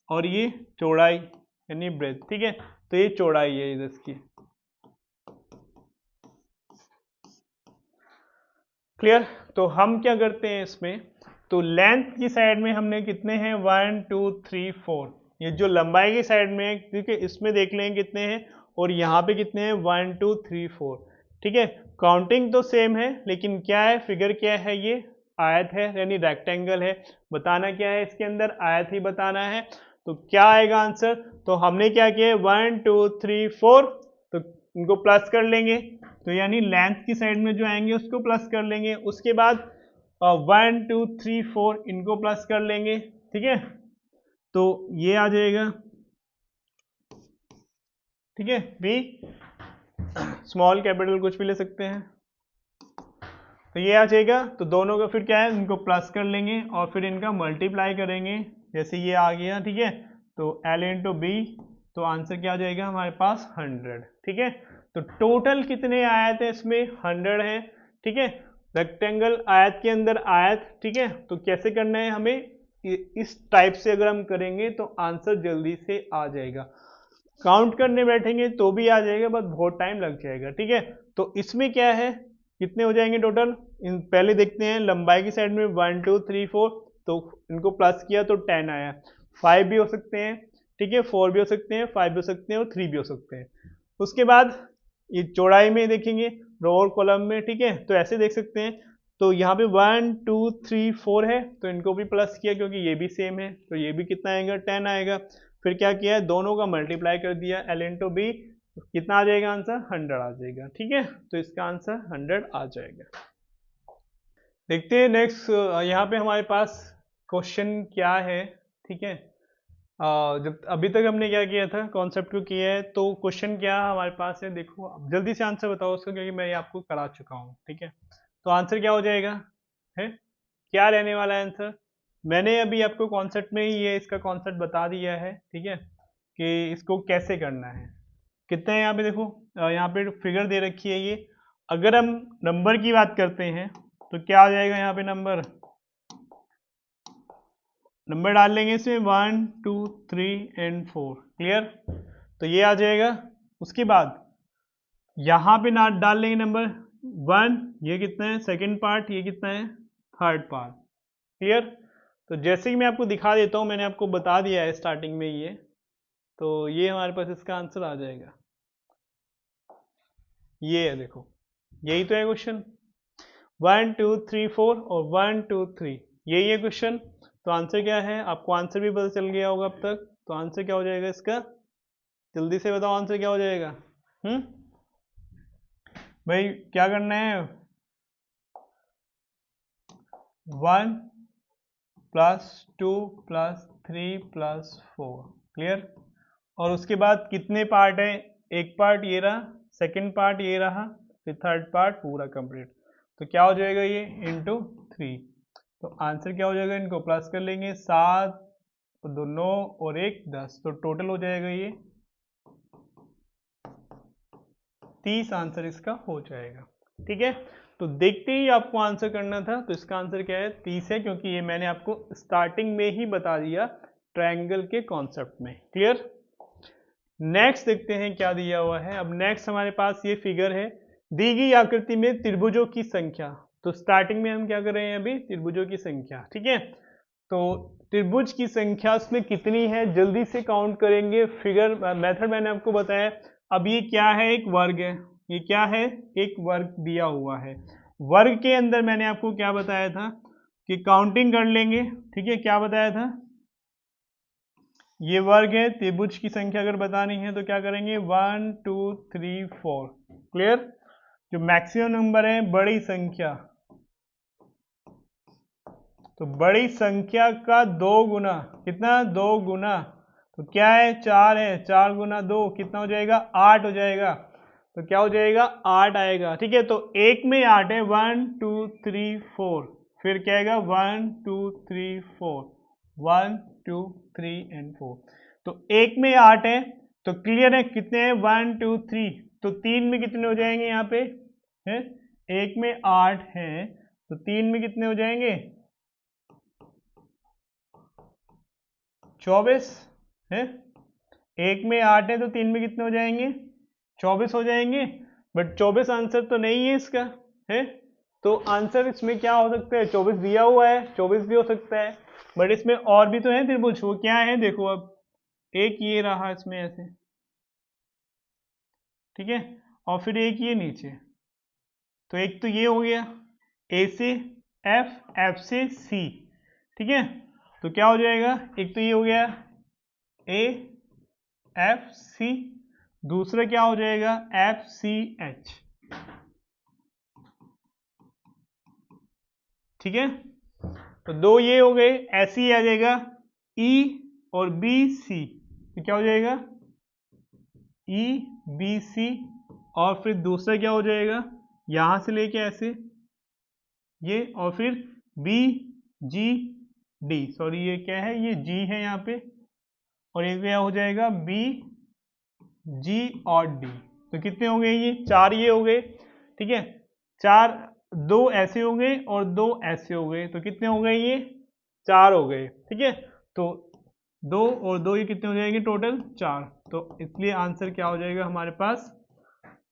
और ये चौड़ाई यानी ब्रेथ। ठीक है। तो ये चौड़ाई है इधर इसकी। क्लियर। तो हम क्या करते हैं इसमें, तो लेंथ की साइड में हमने कितने हैं 1 2 3 4, ये जो लंबाई की साइड में है, ठीक है, इसमें देख लें कितने हैं और यहाँ पे कितने हैं, 1 2 3 4, ठीक है। काउंटिंग तो सेम है लेकिन क्या है, फिगर क्या है, ये आयत है यानी रेक्टेंगल है। बताना क्या है, इसके अंदर आयत ही बताना है। तो क्या आएगा आंसर, तो हमने क्या किया, 1 2 3 4, तो इनको प्लस कर लेंगे, तो यानी लेंथ की साइड में जो आएंगे उसको प्लस कर लेंगे। उसके बाद 1 2 3 4 इनको प्लस कर लेंगे, ठीक है, तो ये आ जाएगा, ठीक है। बी स्मॉल कैपिटल कुछ भी ले सकते हैं, तो ये आ जाएगा। तो दोनों का फिर क्या है, इनको प्लस कर लेंगे और फिर इनका मल्टीप्लाई करेंगे, जैसे ये आ गया, ठीक है। तो L इंटू बी, तो आंसर क्या आ जाएगा हमारे पास 100, ठीक है। तो टोटल कितने आयत है इसमें, 100 है, ठीक है। रेक्टेंगल आयत के अंदर आयत, ठीक है। तो कैसे करना है हमें, इस टाइप से अगर हम करेंगे तो आंसर जल्दी से आ जाएगा। काउंट करने बैठेंगे तो भी आ जाएगा, बस बहुत टाइम लग जाएगा, ठीक है। तो इसमें क्या है, कितने हो जाएंगे टोटल, इन पहले देखते हैं लंबाई की साइड में 1 2 3 4, तो इनको प्लस किया तो 10 आया। 5 भी हो सकते हैं, ठीक है, 4 भी हो सकते हैं, 5 भी हो सकते हैं और 3 भी हो सकते हैं। उसके बाद ये चौड़ाई में देखेंगे, रो और कॉलम में, ठीक है, तो ऐसे देख सकते हैं। तो यहाँ पे 1 2 3 4 है, तो इनको भी प्लस किया क्योंकि ये भी सेम है, तो ये भी कितना आएगा, 10 आएगा। फिर क्या किया है, दोनों का मल्टीप्लाई कर दिया, L इंटू बी, कितना आ जाएगा आंसर, 100 आ जाएगा, ठीक है। तो इसका आंसर 100 आ जाएगा। देखते हैं नेक्स्ट, यहाँ पे हमारे पास क्वेश्चन क्या है, ठीक है। जब अभी तक हमने क्या किया था, कॉन्सेप्ट को किया है, तो क्वेश्चन क्या हमारे पास है, देखो अब जल्दी से आंसर बताओ उसका, क्योंकि मैं ये आपको करा चुका हूँ, ठीक है। तो आंसर क्या हो जाएगा, है क्या रहने वाला है आंसर, मैंने अभी आपको कॉन्सेप्ट में ही ये इसका कॉन्सेप्ट बता दिया है, ठीक है, कि इसको कैसे करना है। कितने हैं यहाँ पे देखो, यहाँ पे फिगर दे रखी है ये। अगर हम नंबर की बात करते हैं तो क्या आ जाएगा, यहाँ पे नंबर डाल लेंगे इसमें 1 2 3 एंड 4, क्लियर। तो ये आ जाएगा। उसके बाद यहाँ पे ना डाल लेंगे नंबर 1, ये कितना है सेकंड पार्ट, ये कितना है थर्ड पार्ट, क्लियर। तो जैसे कि मैं आपको दिखा देता हूँ, मैंने आपको बता दिया है स्टार्टिंग में ये, तो ये हमारे पास इसका आंसर आ जाएगा, ये है देखो, यही तो है क्वेश्चन, 1 2 3 4 और 1 2 3, यही है क्वेश्चन। तो आंसर क्या है, आपको आंसर भी पता चल गया होगा अब तक। तो आंसर क्या हो जाएगा इसका, जल्दी से बताओ आंसर क्या हो जाएगा। भाई क्या करना है, 1 प्लस 2 प्लस 3 प्लस 4, क्लियर। और उसके बाद कितने पार्ट है, एक पार्ट ये रहा, सेकंड पार्ट ये रहा, फिर थर्ड पार्ट पूरा कंप्लीट। तो क्या हो जाएगा ये इंटू 3, तो आंसर क्या हो जाएगा, इनको प्लस कर लेंगे, 7 2 9 और 1 10, तो टोटल हो जाएगा ये 30 आंसर इसका हो जाएगा, ठीक है। तो देखते ही आपको आंसर करना था, तो इसका आंसर क्या है 30 है, क्योंकि ये मैंने आपको स्टार्टिंग में ही बता दिया ट्रायंगल के कॉन्सेप्ट में, क्लियर। नेक्स्ट देखते हैं क्या दिया हुआ है। अब नेक्स्ट हमारे पास ये फिगर है, दी गई आकृति में त्रिभुजों की संख्या। तो स्टार्टिंग में हम क्या कर रहे हैं अभी, त्रिभुजों की संख्या, ठीक है। तो त्रिभुज की संख्या उसमें कितनी है, जल्दी से काउंट करेंगे। फिगर मेथड मैंने आपको बताया। अब ये क्या है, एक वर्ग है, ये क्या है, एक वर्ग दिया हुआ है। वर्ग के अंदर मैंने आपको क्या बताया था कि काउंटिंग कर लेंगे, ठीक है। क्या बताया था, ये वर्ग है, त्रिभुज की संख्या अगर बतानी है तो क्या करेंगे, 1 2 3 4, क्लियर। जो मैक्सिमम नंबर है बड़ी संख्या, तो बड़ी संख्या का 2 गुना, कितना 2 गुना, तो क्या है 4 है, 4 गुना 2 कितना हो जाएगा, 8 हो जाएगा। तो क्या हो जाएगा, 8 आएगा, ठीक है। तो एक में 8 है, 1 2 3 4, फिर क्या आएगा 1 2 3 4, 1 2 3 एंड 4। तो एक में 8 है, तो क्लियर है कितने हैं, 1 2 3, तो 3 में कितने हो जाएंगे यहाँ पे है, एक में 8 है तो 3 में कितने हो जाएंगे, 24 है। एक में 8 है तो 3 में कितने हो जाएंगे, 24 हो जाएंगे। बट 24 आंसर तो नहीं है इसका, है। तो आंसर इसमें क्या हो सकता है, 24 दिया हुआ है, 24 भी हो सकता है, बट इसमें और भी तो है त्रिभुज, वो क्या है देखो अब, एक ये रहा इसमें ऐसे, ठीक है, और फिर एक ये नीचे, तो एक तो ये हो गया ए से एफ, एफ से सी, ठीक है, तो क्या हो जाएगा, एक तो ये हो गया ए एफ सी, दूसरा क्या हो जाएगा एफ सी एच, ठीक है, तो दो ये हो गए, ऐसे ही आ जाएगा ई और बी सी, तो क्या हो जाएगा ई बी सी, और फिर दूसरा क्या हो जाएगा यहां से लेके ऐसे ये, और फिर बी जी डी, सॉरी ये क्या है, ये जी है यहाँ पे, और ये क्या हो जाएगा बी जी और डी, तो कितने हो गए ये चार, ये हो गए, ठीक है, चार, दो ऐसे हो गए और दो ऐसे हो गए, तो कितने हो गए ये चार हो गए, ठीक है, तो दो और दो ये कितने हो जाएंगे टोटल चार, तो इसलिए आंसर क्या हो जाएगा हमारे पास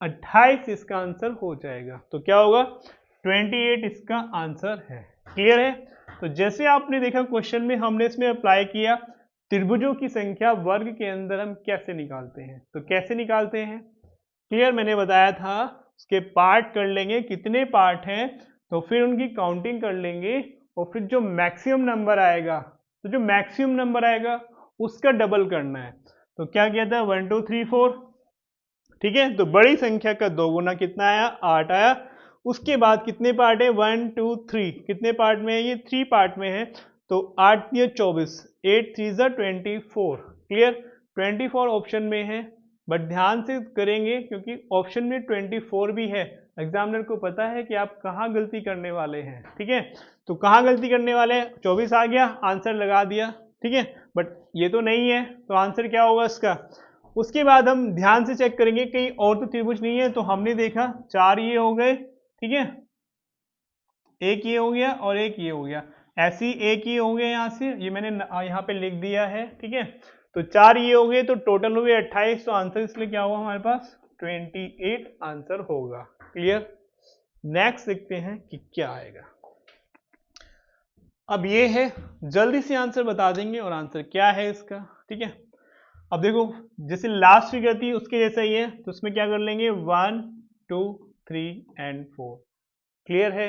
28 इसका आंसर हो जाएगा, तो क्या होगा 28 इसका आंसर है। क्लियर है, तो जैसे आपने देखा क्वेश्चन में हमने इसमें अप्लाई किया त्रिभुजों की संख्या वर्ग के अंदर हम कैसे निकालते हैं, तो कैसे निकालते हैं क्लियर, मैंने बताया था उसके पार्ट कर लेंगे, कितने पार्ट हैं तो फिर उनकी काउंटिंग कर लेंगे, और फिर जो मैक्सिमम नंबर आएगा, तो जो मैक्सिमम नंबर आएगा उसका डबल करना है, तो क्या किया था 1 2 3 4, ठीक है, तो बड़ी संख्या का दो गुना कितना आया 8 आया, उसके बाद कितने पार्ट है 1 2 3, कितने पार्ट में है ये 3 पार्ट में है, तो 8 या 24, 8 3 24, क्लियर 24 ऑप्शन में है, बट ध्यान से करेंगे क्योंकि ऑप्शन में 24 भी है, एग्जामिनर को पता है कि आप कहाँ गलती करने वाले हैं, ठीक है, तो कहाँ गलती करने वाले हैं 24 आ गया आंसर लगा दिया, ठीक है, बट ये तो नहीं है, तो आंसर क्या होगा इसका, उसके बाद हम ध्यान से चेक करेंगे कहीं और तो त्रिभुज नहीं है, तो हमने देखा चार ये हो गए, ठीक है, एक ये हो गया और एक ये हो गया, ऐसी एक ये हो गया यहाँ से, ये मैंने यहाँ पे लिख दिया है, ठीक है, तो चार ये हो गए, तो टोटल हो गए 28, तो आंसर इसलिए क्या होगा हमारे पास 28 आंसर होगा। क्लियर, नेक्स्ट देखते हैं कि क्या आएगा। अब ये है जल्दी से आंसर बता देंगे और आंसर क्या है इसका, ठीक है, अब देखो जैसे लास्ट फिगर थी उसके जैसा ही है, तो उसमें क्या कर लेंगे 1 2 3 एंड 4, क्लियर है,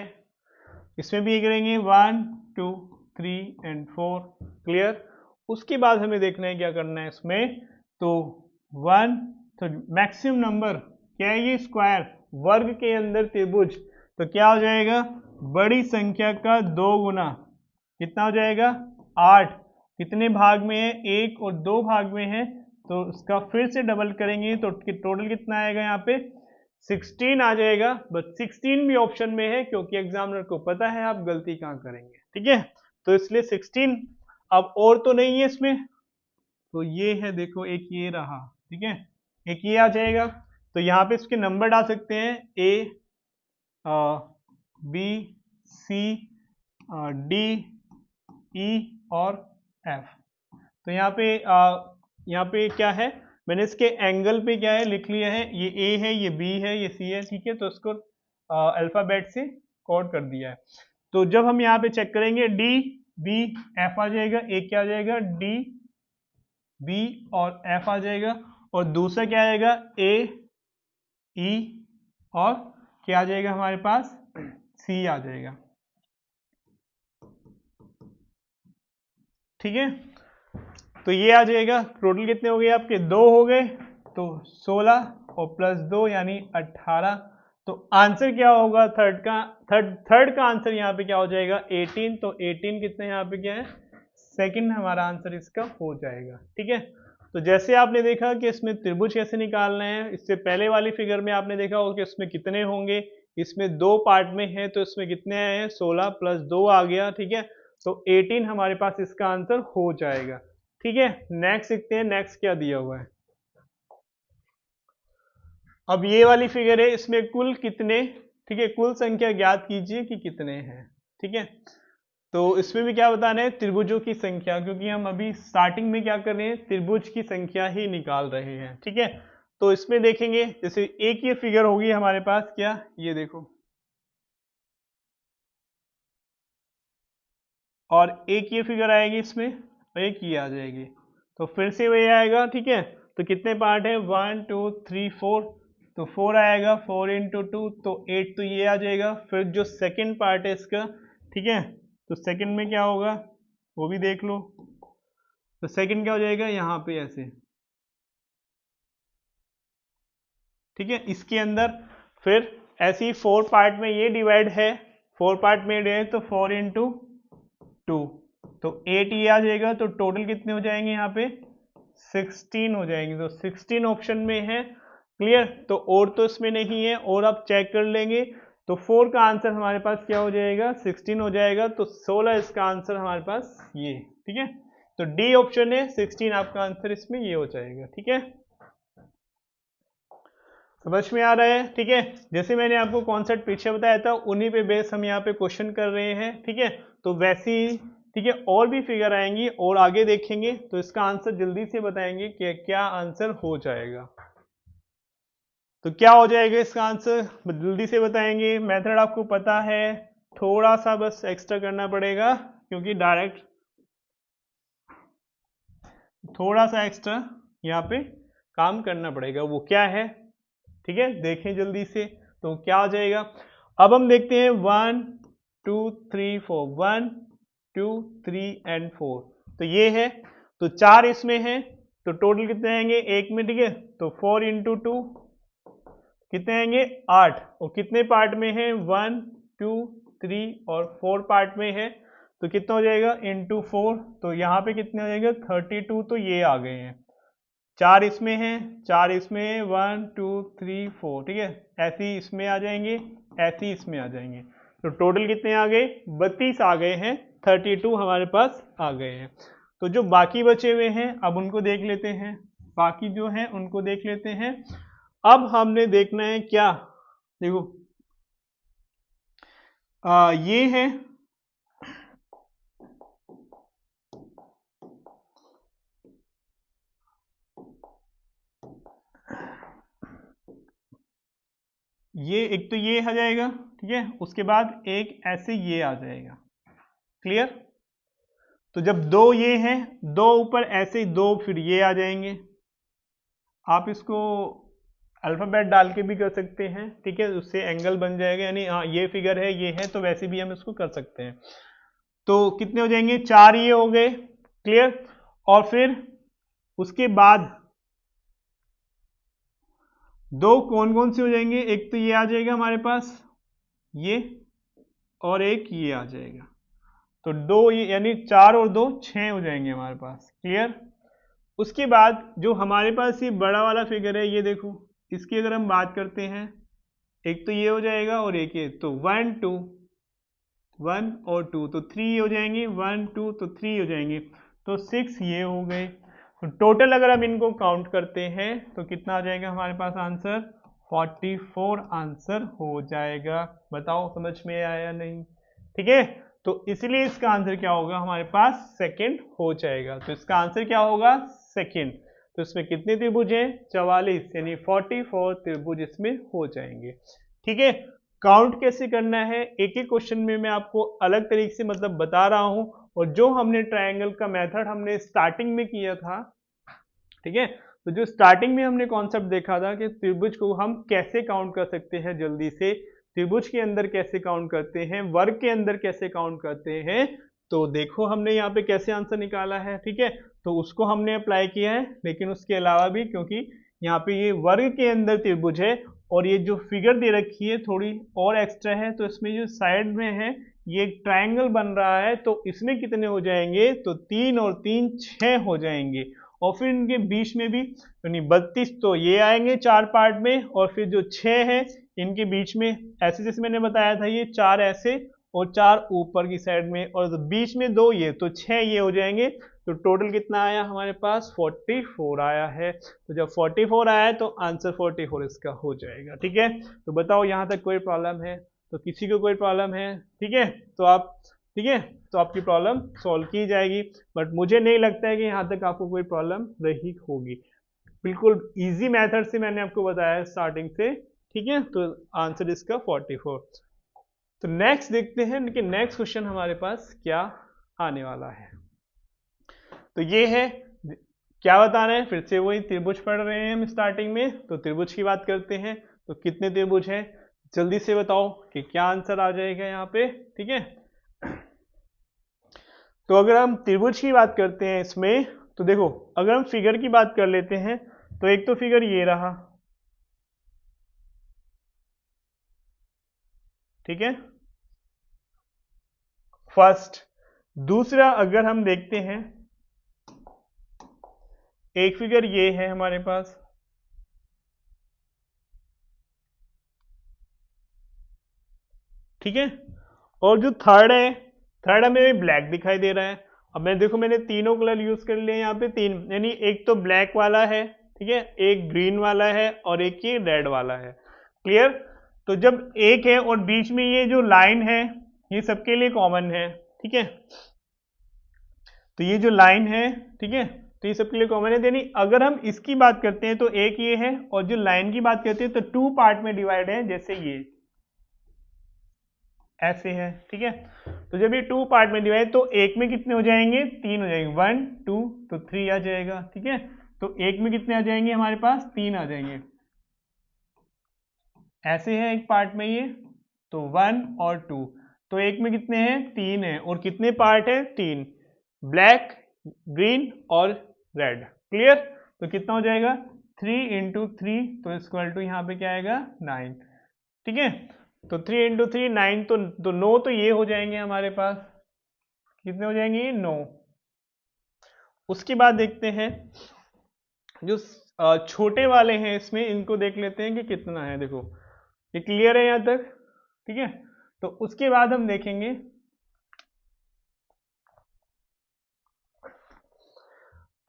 इसमें भी ये करेंगे 1 2 3 एंड 4, क्लियर, उसके बाद हमें देखना है क्या करना है इसमें, तो 1, तो मैक्सिमम नंबर क्या है ये स्क्वायर, वर्ग के अंदर त्रिभुज, तो क्या हो जाएगा बड़ी संख्या का दो गुना, कितना हो जाएगा 8, कितने भाग में है एक और दो भाग में है, तो उसका फिर से डबल करेंगे तो टोटल कितना आएगा यहाँ पे 16 आ जाएगा, बट 16 भी ऑप्शन में है क्योंकि एग्जामिनर को पता है आप गलती कहाँ करेंगे, ठीक है, तो इसलिए 16, अब और तो नहीं है इसमें, तो ये है देखो एक ये रहा, ठीक है, एक ये आ जाएगा, तो यहाँ पे इसके नंबर डाल सकते हैं A B C D E और एफ, तो यहाँ पे क्या है मैंने इसके एंगल पे क्या है लिख लिया है, ये ए है ये बी है ये सी है, ठीक है, तो इसको अल्फाबेट से कोड कर दिया है, तो जब हम यहाँ पे चेक करेंगे डी बी एफ आ जाएगा, एक क्या आ जाएगा डी बी और एफ आ जाएगा, और दूसरा क्या आएगा ए ई और क्या आ जाएगा हमारे पास सी आ जाएगा, ठीक है, तो ये आ जाएगा, टोटल कितने हो गए आपके दो हो गए, तो 16 और प्लस 2 यानी 18, तो आंसर क्या होगा थर्ड का आंसर यहाँ पे क्या हो जाएगा 18, तो 18 कितने यहाँ पे क्या है सेकंड हमारा आंसर इसका हो जाएगा, ठीक है, तो जैसे आपने देखा कि इसमें त्रिभुज कैसे निकालना है, इससे पहले वाली फिगर में आपने देखा होगा कि इसमें कितने होंगे, इसमें दो पार्ट में है तो इसमें कितने आए हैं 16 प्लस 2 आ गया, ठीक है, तो 18 हमारे पास इसका आंसर हो जाएगा, ठीक है, नेक्स्ट देखते हैं नेक्स्ट क्या दिया हुआ है। अब ये वाली फिगर है, इसमें कुल कितने, ठीक है, कुल संख्या ज्ञात कीजिए कि कितने हैं, ठीक है, तो इसमें भी क्या बताना है त्रिभुजों की संख्या, क्योंकि हम अभी स्टार्टिंग में क्या कर रहे हैं त्रिभुज की संख्या ही निकाल रहे हैं, ठीक है, तो इसमें देखेंगे जैसे एक ये फिगर होगी हमारे पास, क्या ये देखो, और एक ये फिगर आएगी इसमें और एक ये आ जाएगी, तो फिर से वही आएगा, ठीक है। तो कितने पार्ट है, 1 2 3 4, तो 4 आएगा, 4 इंटू 2 तो 8, तो ये आ जाएगा। फिर जो सेकंड पार्ट है इसका, ठीक है, तो सेकंड में क्या होगा वो भी देख लो। तो सेकंड क्या हो जाएगा, यहाँ पे ऐसे, ठीक है। इसके अंदर फिर ऐसे ही 4 पार्ट में ये डिवाइड है, 4 पार्ट में डिवाइड, तो 4 इंटू 2 तो 8 ये आ जाएगा। तो टोटल कितने हो जाएंगे यहाँ पे, 16 हो जाएंगे। तो 16 ऑप्शन में है, क्लियर। तो और तो इसमें नहीं है, और आप चेक कर लेंगे। तो 4 का आंसर हमारे पास क्या हो जाएगा, 16 हो जाएगा। तो 16 इसका आंसर हमारे पास ये, ठीक है। तो डी ऑप्शन है, 16 आपका आंसर इसमें ये हो जाएगा, ठीक है। समझ में आ रहा है, ठीक है। जैसे मैंने आपको कॉन्सेप्ट पीछे बताया था, उन्हीं पे बेस हम यहाँ पे क्वेश्चन कर रहे हैं, ठीक है। तो वैसी, ठीक है, और भी फिगर आएंगी और आगे देखेंगे, तो इसका आंसर जल्दी से बताएंगे कि क्या आंसर हो जाएगा। तो क्या हो जाएगा इसका आंसर, जल्दी से बताएंगे। मेथड आपको पता है, थोड़ा सा बस एक्स्ट्रा करना पड़ेगा, क्योंकि डायरेक्ट थोड़ा सा एक्स्ट्रा यहाँ पे काम करना पड़ेगा। वो क्या है, ठीक है, देखें जल्दी से। तो क्या हो जाएगा, अब हम देखते हैं 1 2 3 4, 1 2 3 एंड 4, तो ये है। तो 4 इसमें है, तो टोटल कितने आएंगे एक में, ठीक है। तो 4 इंटू 2 कितने आएंगे, 8। और कितने पार्ट में है, 1 2 3 और 4 पार्ट में है। तो कितना हो जाएगा, इंटू 4, तो यहाँ पे कितने हो जाएगा, 32। तो ये आ गए हैं, 4 इसमें है, 4 इसमें है, 1 2 3 4, ठीक है। ऐसे ही इसमें आ जाएंगे, ऐसे ही इसमें आ जाएंगे। तो टोटल कितने आ गए, 32 आ गए हैं, 32 हमारे पास आ गए हैं। तो जो बाकी बचे हुए हैं अब उनको देख लेते हैं, बाकी जो है उनको देख लेते हैं। अब हमने देखना है क्या, देखो ये है, ये एक तो ये आ जाएगा, ठीक है। उसके बाद एक ऐसे ये आ जाएगा, क्लियर। तो जब दो ये हैं, दो ऊपर ऐसे ही दो फिर ये आ जाएंगे। आप इसको अल्फाबेट डाल के भी कर सकते हैं, ठीक है, उससे एंगल बन जाएगा। यानी हाँ ये फिगर है, ये है, तो वैसे भी हम इसको कर सकते हैं। तो कितने हो जाएंगे, 4 ये हो गए, क्लियर। और फिर उसके बाद दो कौन कौन से हो जाएंगे, एक तो ये आ जाएगा हमारे पास ये, और एक ये आ जाएगा। तो दो ये, यानी 4 और 2 6 हो जाएंगे हमारे पास, क्लियर। उसके बाद जो हमारे पास ये बड़ा वाला फिगर है, ये देखो, इसकी अगर हम बात करते हैं, एक तो ये हो जाएगा और एक ये, तो 1 2 1 और 2, तो 3 हो जाएंगे, 1 2 तो 3 हो जाएंगे, तो 6 ये हो गए। तो टोटल अगर हम इनको काउंट करते हैं तो कितना आ जाएगा हमारे पास आंसर, 44 आंसर हो जाएगा। बताओ समझ में आया या नहीं, ठीक है। तो इसलिए इसका आंसर क्या होगा, हमारे पास सेकंड हो जाएगा। तो इसका आंसर क्या होगा, सेकंड। तो इसमें कितने त्रिभुज हैं, 44, यानी 44 त्रिभुज इसमें हो जाएंगे, ठीक है। काउंट कैसे करना है, एक एक क्वेश्चन में मैं आपको अलग तरीके से मतलब बता रहा हूं। और जो हमने ट्रायंगल का मेथड हमने स्टार्टिंग में किया था, ठीक है, तो जो स्टार्टिंग में हमने कॉन्सेप्ट देखा था कि त्रिभुज को हम कैसे काउंट कर सकते हैं जल्दी से, त्रिभुज के अंदर कैसे काउंट करते हैं, वर्ग के अंदर कैसे काउंट करते हैं, तो देखो हमने यहाँ पे कैसे आंसर निकाला है, ठीक है। तो उसको हमने अप्लाई किया है, लेकिन उसके अलावा भी, क्योंकि यहाँ पे ये वर्ग के अंदर त्रिभुज है और ये जो फिगर दे रखी है थोड़ी और एक्स्ट्रा है, तो इसमें जो साइड में है ये एक ट्रायंगल बन रहा है, तो इसमें कितने हो जाएंगे, तो 3 और 3 6 हो जाएंगे। और फिर इनके बीच में भी यानी 32, तो ये आएंगे 4 पार्ट में, और फिर जो 6 है इनके बीच में ऐसे जैसे मैंने बताया था, ये 4 ऐसे और 4 ऊपर की साइड में, और बीच में 2 ये, तो 6 ये हो जाएंगे। तो टोटल कितना आया हमारे पास, 44 आया है। तो जब 44 आया है तो आंसर 44 इसका हो जाएगा, ठीक है। तो बताओ यहाँ तक कोई प्रॉब्लम है, तो किसी को कोई प्रॉब्लम है, ठीक है, तो आप, ठीक है, तो आपकी प्रॉब्लम सॉल्व की जाएगी। बट मुझे नहीं लगता है कि यहाँ तक आपको कोई प्रॉब्लम रही होगी। बिल्कुल इजी मेथड से मैंने आपको बताया स्टार्टिंग से, ठीक है। तो आंसर इसका 44। तो नेक्स्ट देखते हैं कि नेक्स्ट क्वेश्चन हमारे पास क्या आने वाला है। तो ये है क्या बताना है, फिर से वही त्रिभुज पढ़ रहे हैं हम स्टार्टिंग में, तो त्रिभुज की बात करते हैं। तो कितने त्रिभुज हैं, जल्दी से बताओ कि क्या आंसर आ जाएगा यहाँ पे। ठीक है, तो अगर हम त्रिभुज की बात करते हैं इसमें, तो देखो अगर हम फिगर की बात कर लेते हैं, तो एक तो फिगर ये रहा, ठीक है, फर्स्ट। दूसरा अगर हम देखते हैं, एक फिगर ये है हमारे पास, ठीक है, और जो थर्ड है, थर्ड हमें ब्लैक दिखाई दे रहा है। अब मैं देखो मैंने तीनों कलर यूज कर लिए यहाँ पे, तीन, यानी एक तो ब्लैक वाला है, ठीक है, एक ग्रीन वाला है और एक ये रेड वाला है। क्लियर। तो जब एक है और बीच में ये जो लाइन है ये सबके लिए कॉमन है, ठीक है, तो ये जो लाइन है, ठीक है, तो ये सबके लिए कॉमन है। यानी अगर हम इसकी बात करते हैं तो एक ये है, और जो लाइन की बात करते हैं तो टू पार्ट में डिवाइड है, जैसे ये ऐसे है, ठीक है। तो जब ये टू पार्ट में डिवाइड, तो एक में कितने हो जाएंगे, तीन हो जाएंगे, वन टू, तो थ्री आ जाएगा, ठीक है। तो एक में कितने आ जाएंगे हमारे पास, तीन आ जाएंगे, ऐसे है एक पार्ट में ये, तो वन और टू, तो एक में कितने हैं, तीन है, और कितने पार्ट है, तीन, ब्लैक, ग्रीन और रेड। क्लियर। तो कितना हो जाएगा, थ्री इंटू थ्री, तो इक्वल टू यहाँ पे क्या आएगा, नाइन, ठीक है। तो थ्री इंटू थ्री नाइन, तो नौ, तो ये हो जाएंगे हमारे पास, कितने हो जाएंगे, नौ। उसके बाद देखते हैं जो छोटे वाले हैं इसमें, इनको देख लेते हैं कि कितना है। देखो ये क्लियर है यहाँ तक, ठीक है। तो उसके बाद हम देखेंगे,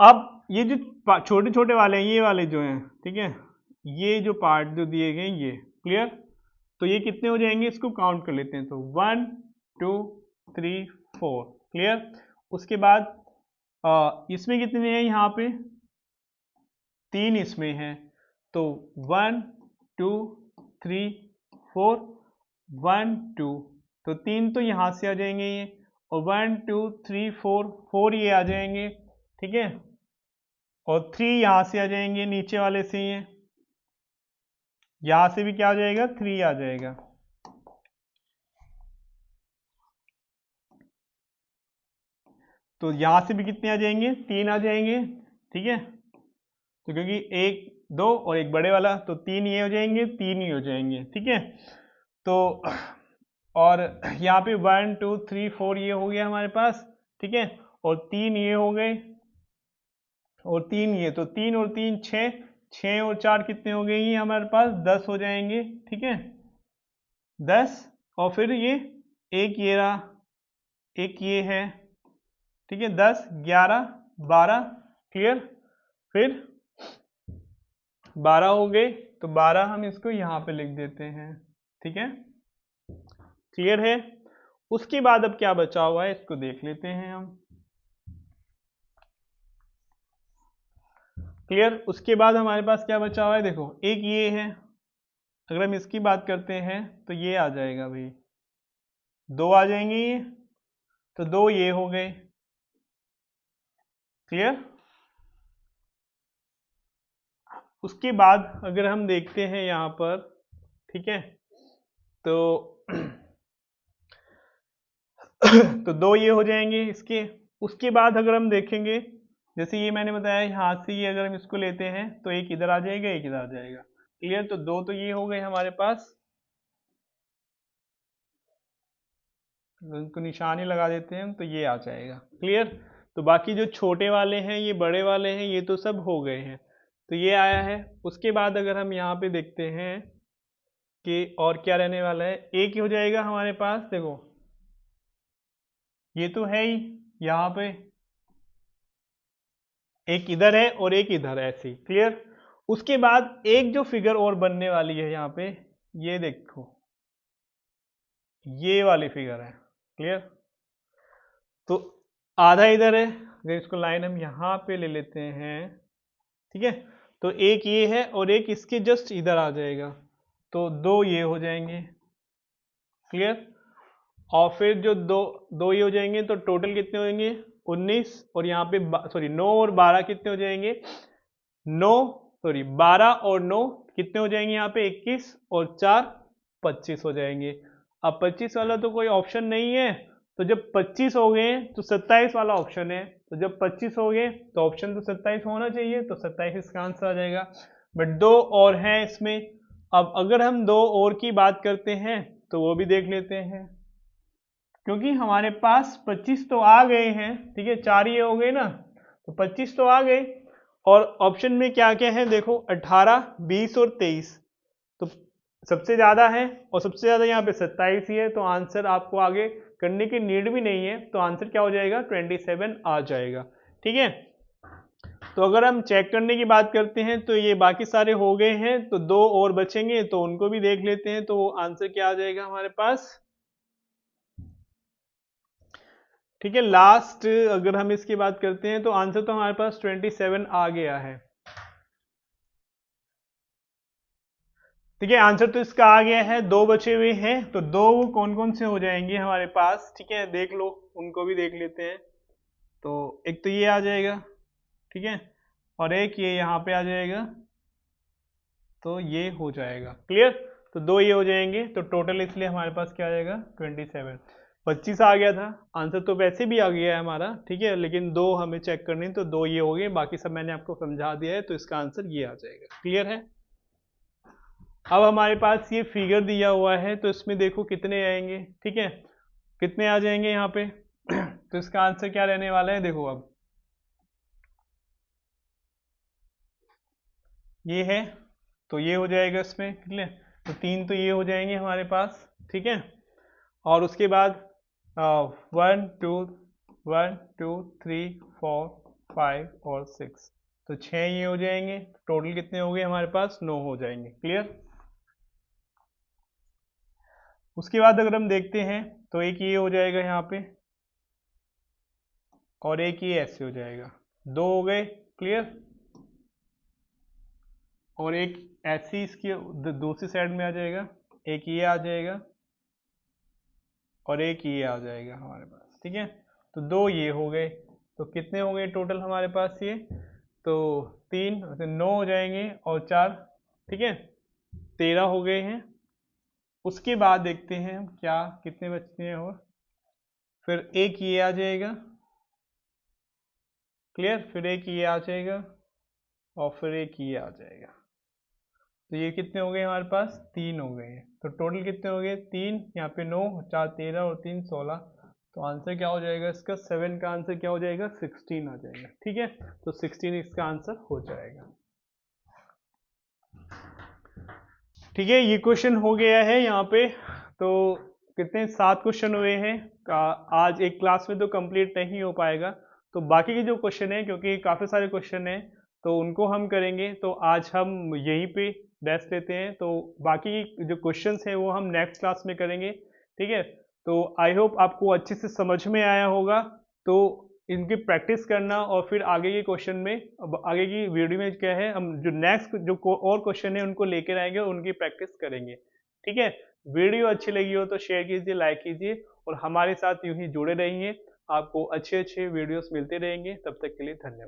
अब ये जो छोटे छोटे वाले हैं, ये वाले जो हैं, ठीक है, ये जो पार्ट जो दिए गए ये, क्लियर। तो ये कितने हो जाएंगे, इसको काउंट कर लेते हैं, तो one two three four, clear. उसके बाद इसमें कितने हैं, यहाँ पे तीन इसमें हैं, तो one two three four, one two, तो तीन तो यहाँ से आ जाएंगे ये, और one two three four, four ये आ जाएंगे, ठीक है, और थ्री यहाँ से आ जाएंगे नीचे वाले से, ये यहाँ से भी क्या आ जाएगा, थ्री आ जाएगा। तो यहाँ से भी कितने आ जाएंगे, तीन आ जाएंगे, ठीक है। तो क्योंकि एक दो और एक बड़े वाला, तो तीन ये हो जाएंगे, तीन ही हो जाएंगे, ठीक है। तो और यहाँ पे वन टू थ्री फोर ये हो गया हमारे पास, ठीक है, और तीन ये हो गए, और तीन ये, तो तीन और तीन छः, छः और चार कितने हो गए, ये हमारे पास 10 हो जाएंगे, ठीक है, 10। और फिर ये एक ये रहा, एक ये है, ठीक है, 10 11 12, क्लियर। फिर 12 हो गए, तो 12 हम इसको यहाँ पे लिख देते हैं, ठीक है, क्लियर है। उसके बाद अब क्या बचा हुआ है, इसको देख लेते हैं हम, क्लियर। उसके बाद हमारे पास क्या बचा हुआ है, देखो एक ये है, अगर हम इसकी बात करते हैं तो ये आ जाएगा भाई, दो आ जाएंगे ये, तो दो ये हो गए, क्लियर। उसके बाद अगर हम देखते हैं यहाँ पर, ठीक है, तो तो दो ये हो जाएंगे इसके। उसके बाद अगर हम देखेंगे, जैसे ये मैंने बताया यहाँ से ये अगर हम इसको लेते हैं तो एक इधर आ जाएगा, एक इधर आ जाएगा, क्लियर। तो दो तो ये हो गए हमारे पास, उनको निशानी लगा देते हैं तो ये आ जाएगा, क्लियर। तो बाकी जो छोटे वाले हैं, ये बड़े वाले हैं, ये तो सब हो गए हैं, तो ये आया है। उसके बाद अगर हम यहाँ पे देखते हैं कि और क्या रहने वाला है, एक ही हो जाएगा हमारे पास, देखो ये तो है ही, यहाँ पे एक इधर है और एक इधर है, ऐसे, क्लियर। उसके बाद एक जो फिगर और बनने वाली है यहाँ पे, ये देखो ये वाली फिगर है, क्लियर। तो आधा इधर है, अगर इसको लाइन हम यहाँ पे ले लेते हैं, ठीक है, तो एक ये है और एक इसके जस्ट इधर आ जाएगा, तो दो ये हो जाएंगे, क्लियर। और फिर जो दो दो ये हो जाएंगे, तो टोटल कितने होंगे, 19 और यहाँ पे सॉरी 9 और 12 कितने हो जाएंगे, 12 और 9 कितने हो जाएंगे यहाँ पे 21 और 4 25 हो जाएंगे। अब 25 वाला तो कोई ऑप्शन नहीं है, तो जब 25 हो गए तो 27 वाला ऑप्शन है, तो जब 25 हो गए तो ऑप्शन तो 27 होना चाहिए, तो 27 इसका आंसर आ जाएगा। बट 2 और हैं इसमें। अब अगर हम 2 और की बात करते हैं तो वो भी देख लेते हैं, क्योंकि हमारे पास 25 तो आ गए हैं, ठीक है, 4 ये हो गए ना, तो 25 तो आ गए। और ऑप्शन में क्या क्या है देखो, 18, 20 और 23, तो सबसे ज्यादा है और सबसे ज्यादा यहाँ पे 27 ही है, तो आंसर आपको आगे करने की नीड भी नहीं है, तो आंसर क्या हो जाएगा 27 आ जाएगा। ठीक है, तो अगर हम चेक करने की बात करते हैं तो ये बाकी सारे हो गए हैं, तो 2 और बचेंगे, तो उनको भी देख लेते हैं। तो आंसर क्या आ जाएगा हमारे पास, ठीक है, लास्ट अगर हम इसकी बात करते हैं तो आंसर तो हमारे पास 27 आ गया है। ठीक है, आंसर तो इसका आ गया है, 2 बचे हुए हैं, तो 2 कौन कौन से हो जाएंगे हमारे पास, ठीक है, देख लो, उनको भी देख लेते हैं। तो एक तो ये आ जाएगा, ठीक है, और एक ये यहाँ पे आ जाएगा, तो ये हो जाएगा क्लियर। तो 2 ये हो जाएंगे, तो टोटल इसलिए हमारे पास क्या आ जाएगा 27। 25 आ गया था, आंसर तो वैसे भी आ गया है हमारा, ठीक है, लेकिन 2 हमें चेक करनी, तो 2 ये हो गए, बाकी सब मैंने आपको समझा दिया है, तो इसका आंसर ये आ जाएगा। क्लियर है। अब हमारे पास ये फिगर दिया हुआ है, तो इसमें देखो कितने आएंगे, ठीक है, कितने आ जाएंगे यहाँ पे तो इसका आंसर क्या रहने वाला है, देखो अब ये है, तो ये हो जाएगा इसमें, ठीक है, तो 3 तो ये हो जाएंगे हमारे पास, ठीक है, और उसके बाद 1 2 1 2 3 4 5 और 6, तो 6 ये हो जाएंगे, टोटल कितने हो गए हमारे पास 9 हो जाएंगे। क्लियर। उसके बाद अगर हम देखते हैं तो एक ये हो जाएगा यहाँ पे, और एक ये ऐसे हो जाएगा, 2 हो गए। क्लियर। और एक ऐसी इसकी दूसरी साइड में आ जाएगा, एक ये आ जाएगा और एक ये आ जाएगा हमारे पास, ठीक है, तो 2 ये हो गए, तो कितने हो गए टोटल हमारे पास ये, तो 3 9 हो जाएंगे और 4, ठीक है, 13 हो गए हैं। उसके बाद देखते हैं हम क्या कितने बचते हैं, और फिर एक ये आ जाएगा। क्लियर, फिर एक ये आ जाएगा और फिर एक ये आ जाएगा, तो ये कितने हो गए हमारे पास 3 हो गए हैं, तो टोटल कितने हो गए 3, यहाँ पे 9, 4 13 और 3 16, तो आंसर क्या हो जाएगा इसका 7 का आंसर क्या हो जाएगा 16 आ जाएगा। ठीक है, तो 16 इसका आंसर हो जाएगा। ठीक है, ये क्वेश्चन हो गया है यहाँ पे, तो कितने 7 क्वेश्चन हुए हैं। आज एक क्लास में तो कंप्लीट नहीं हो पाएगा, तो बाकी के जो क्वेश्चन है, क्योंकि काफ़ी सारे क्वेश्चन हैं, तो उनको हम करेंगे, तो आज हम यहीं पे रेस्ट लेते हैं, तो बाकी जो क्वेश्चंस हैं वो हम नेक्स्ट क्लास में करेंगे। ठीक है, तो आई होप आपको अच्छे से समझ में आया होगा, तो इनकी प्रैक्टिस करना, और फिर आगे के क्वेश्चन में, अब आगे की वीडियो में क्या है, हम जो नेक्स्ट जो और क्वेश्चन है उनको लेकर आएंगे और उनकी प्रैक्टिस करेंगे। ठीक है, वीडियो अच्छी लगी हो तो शेयर कीजिए, लाइक कीजिए, और हमारे साथ यूं ही जुड़े रहिए। आपको अच्छे अच्छे वीडियोस मिलते रहेंगे। तब तक के लिए धन्यवाद।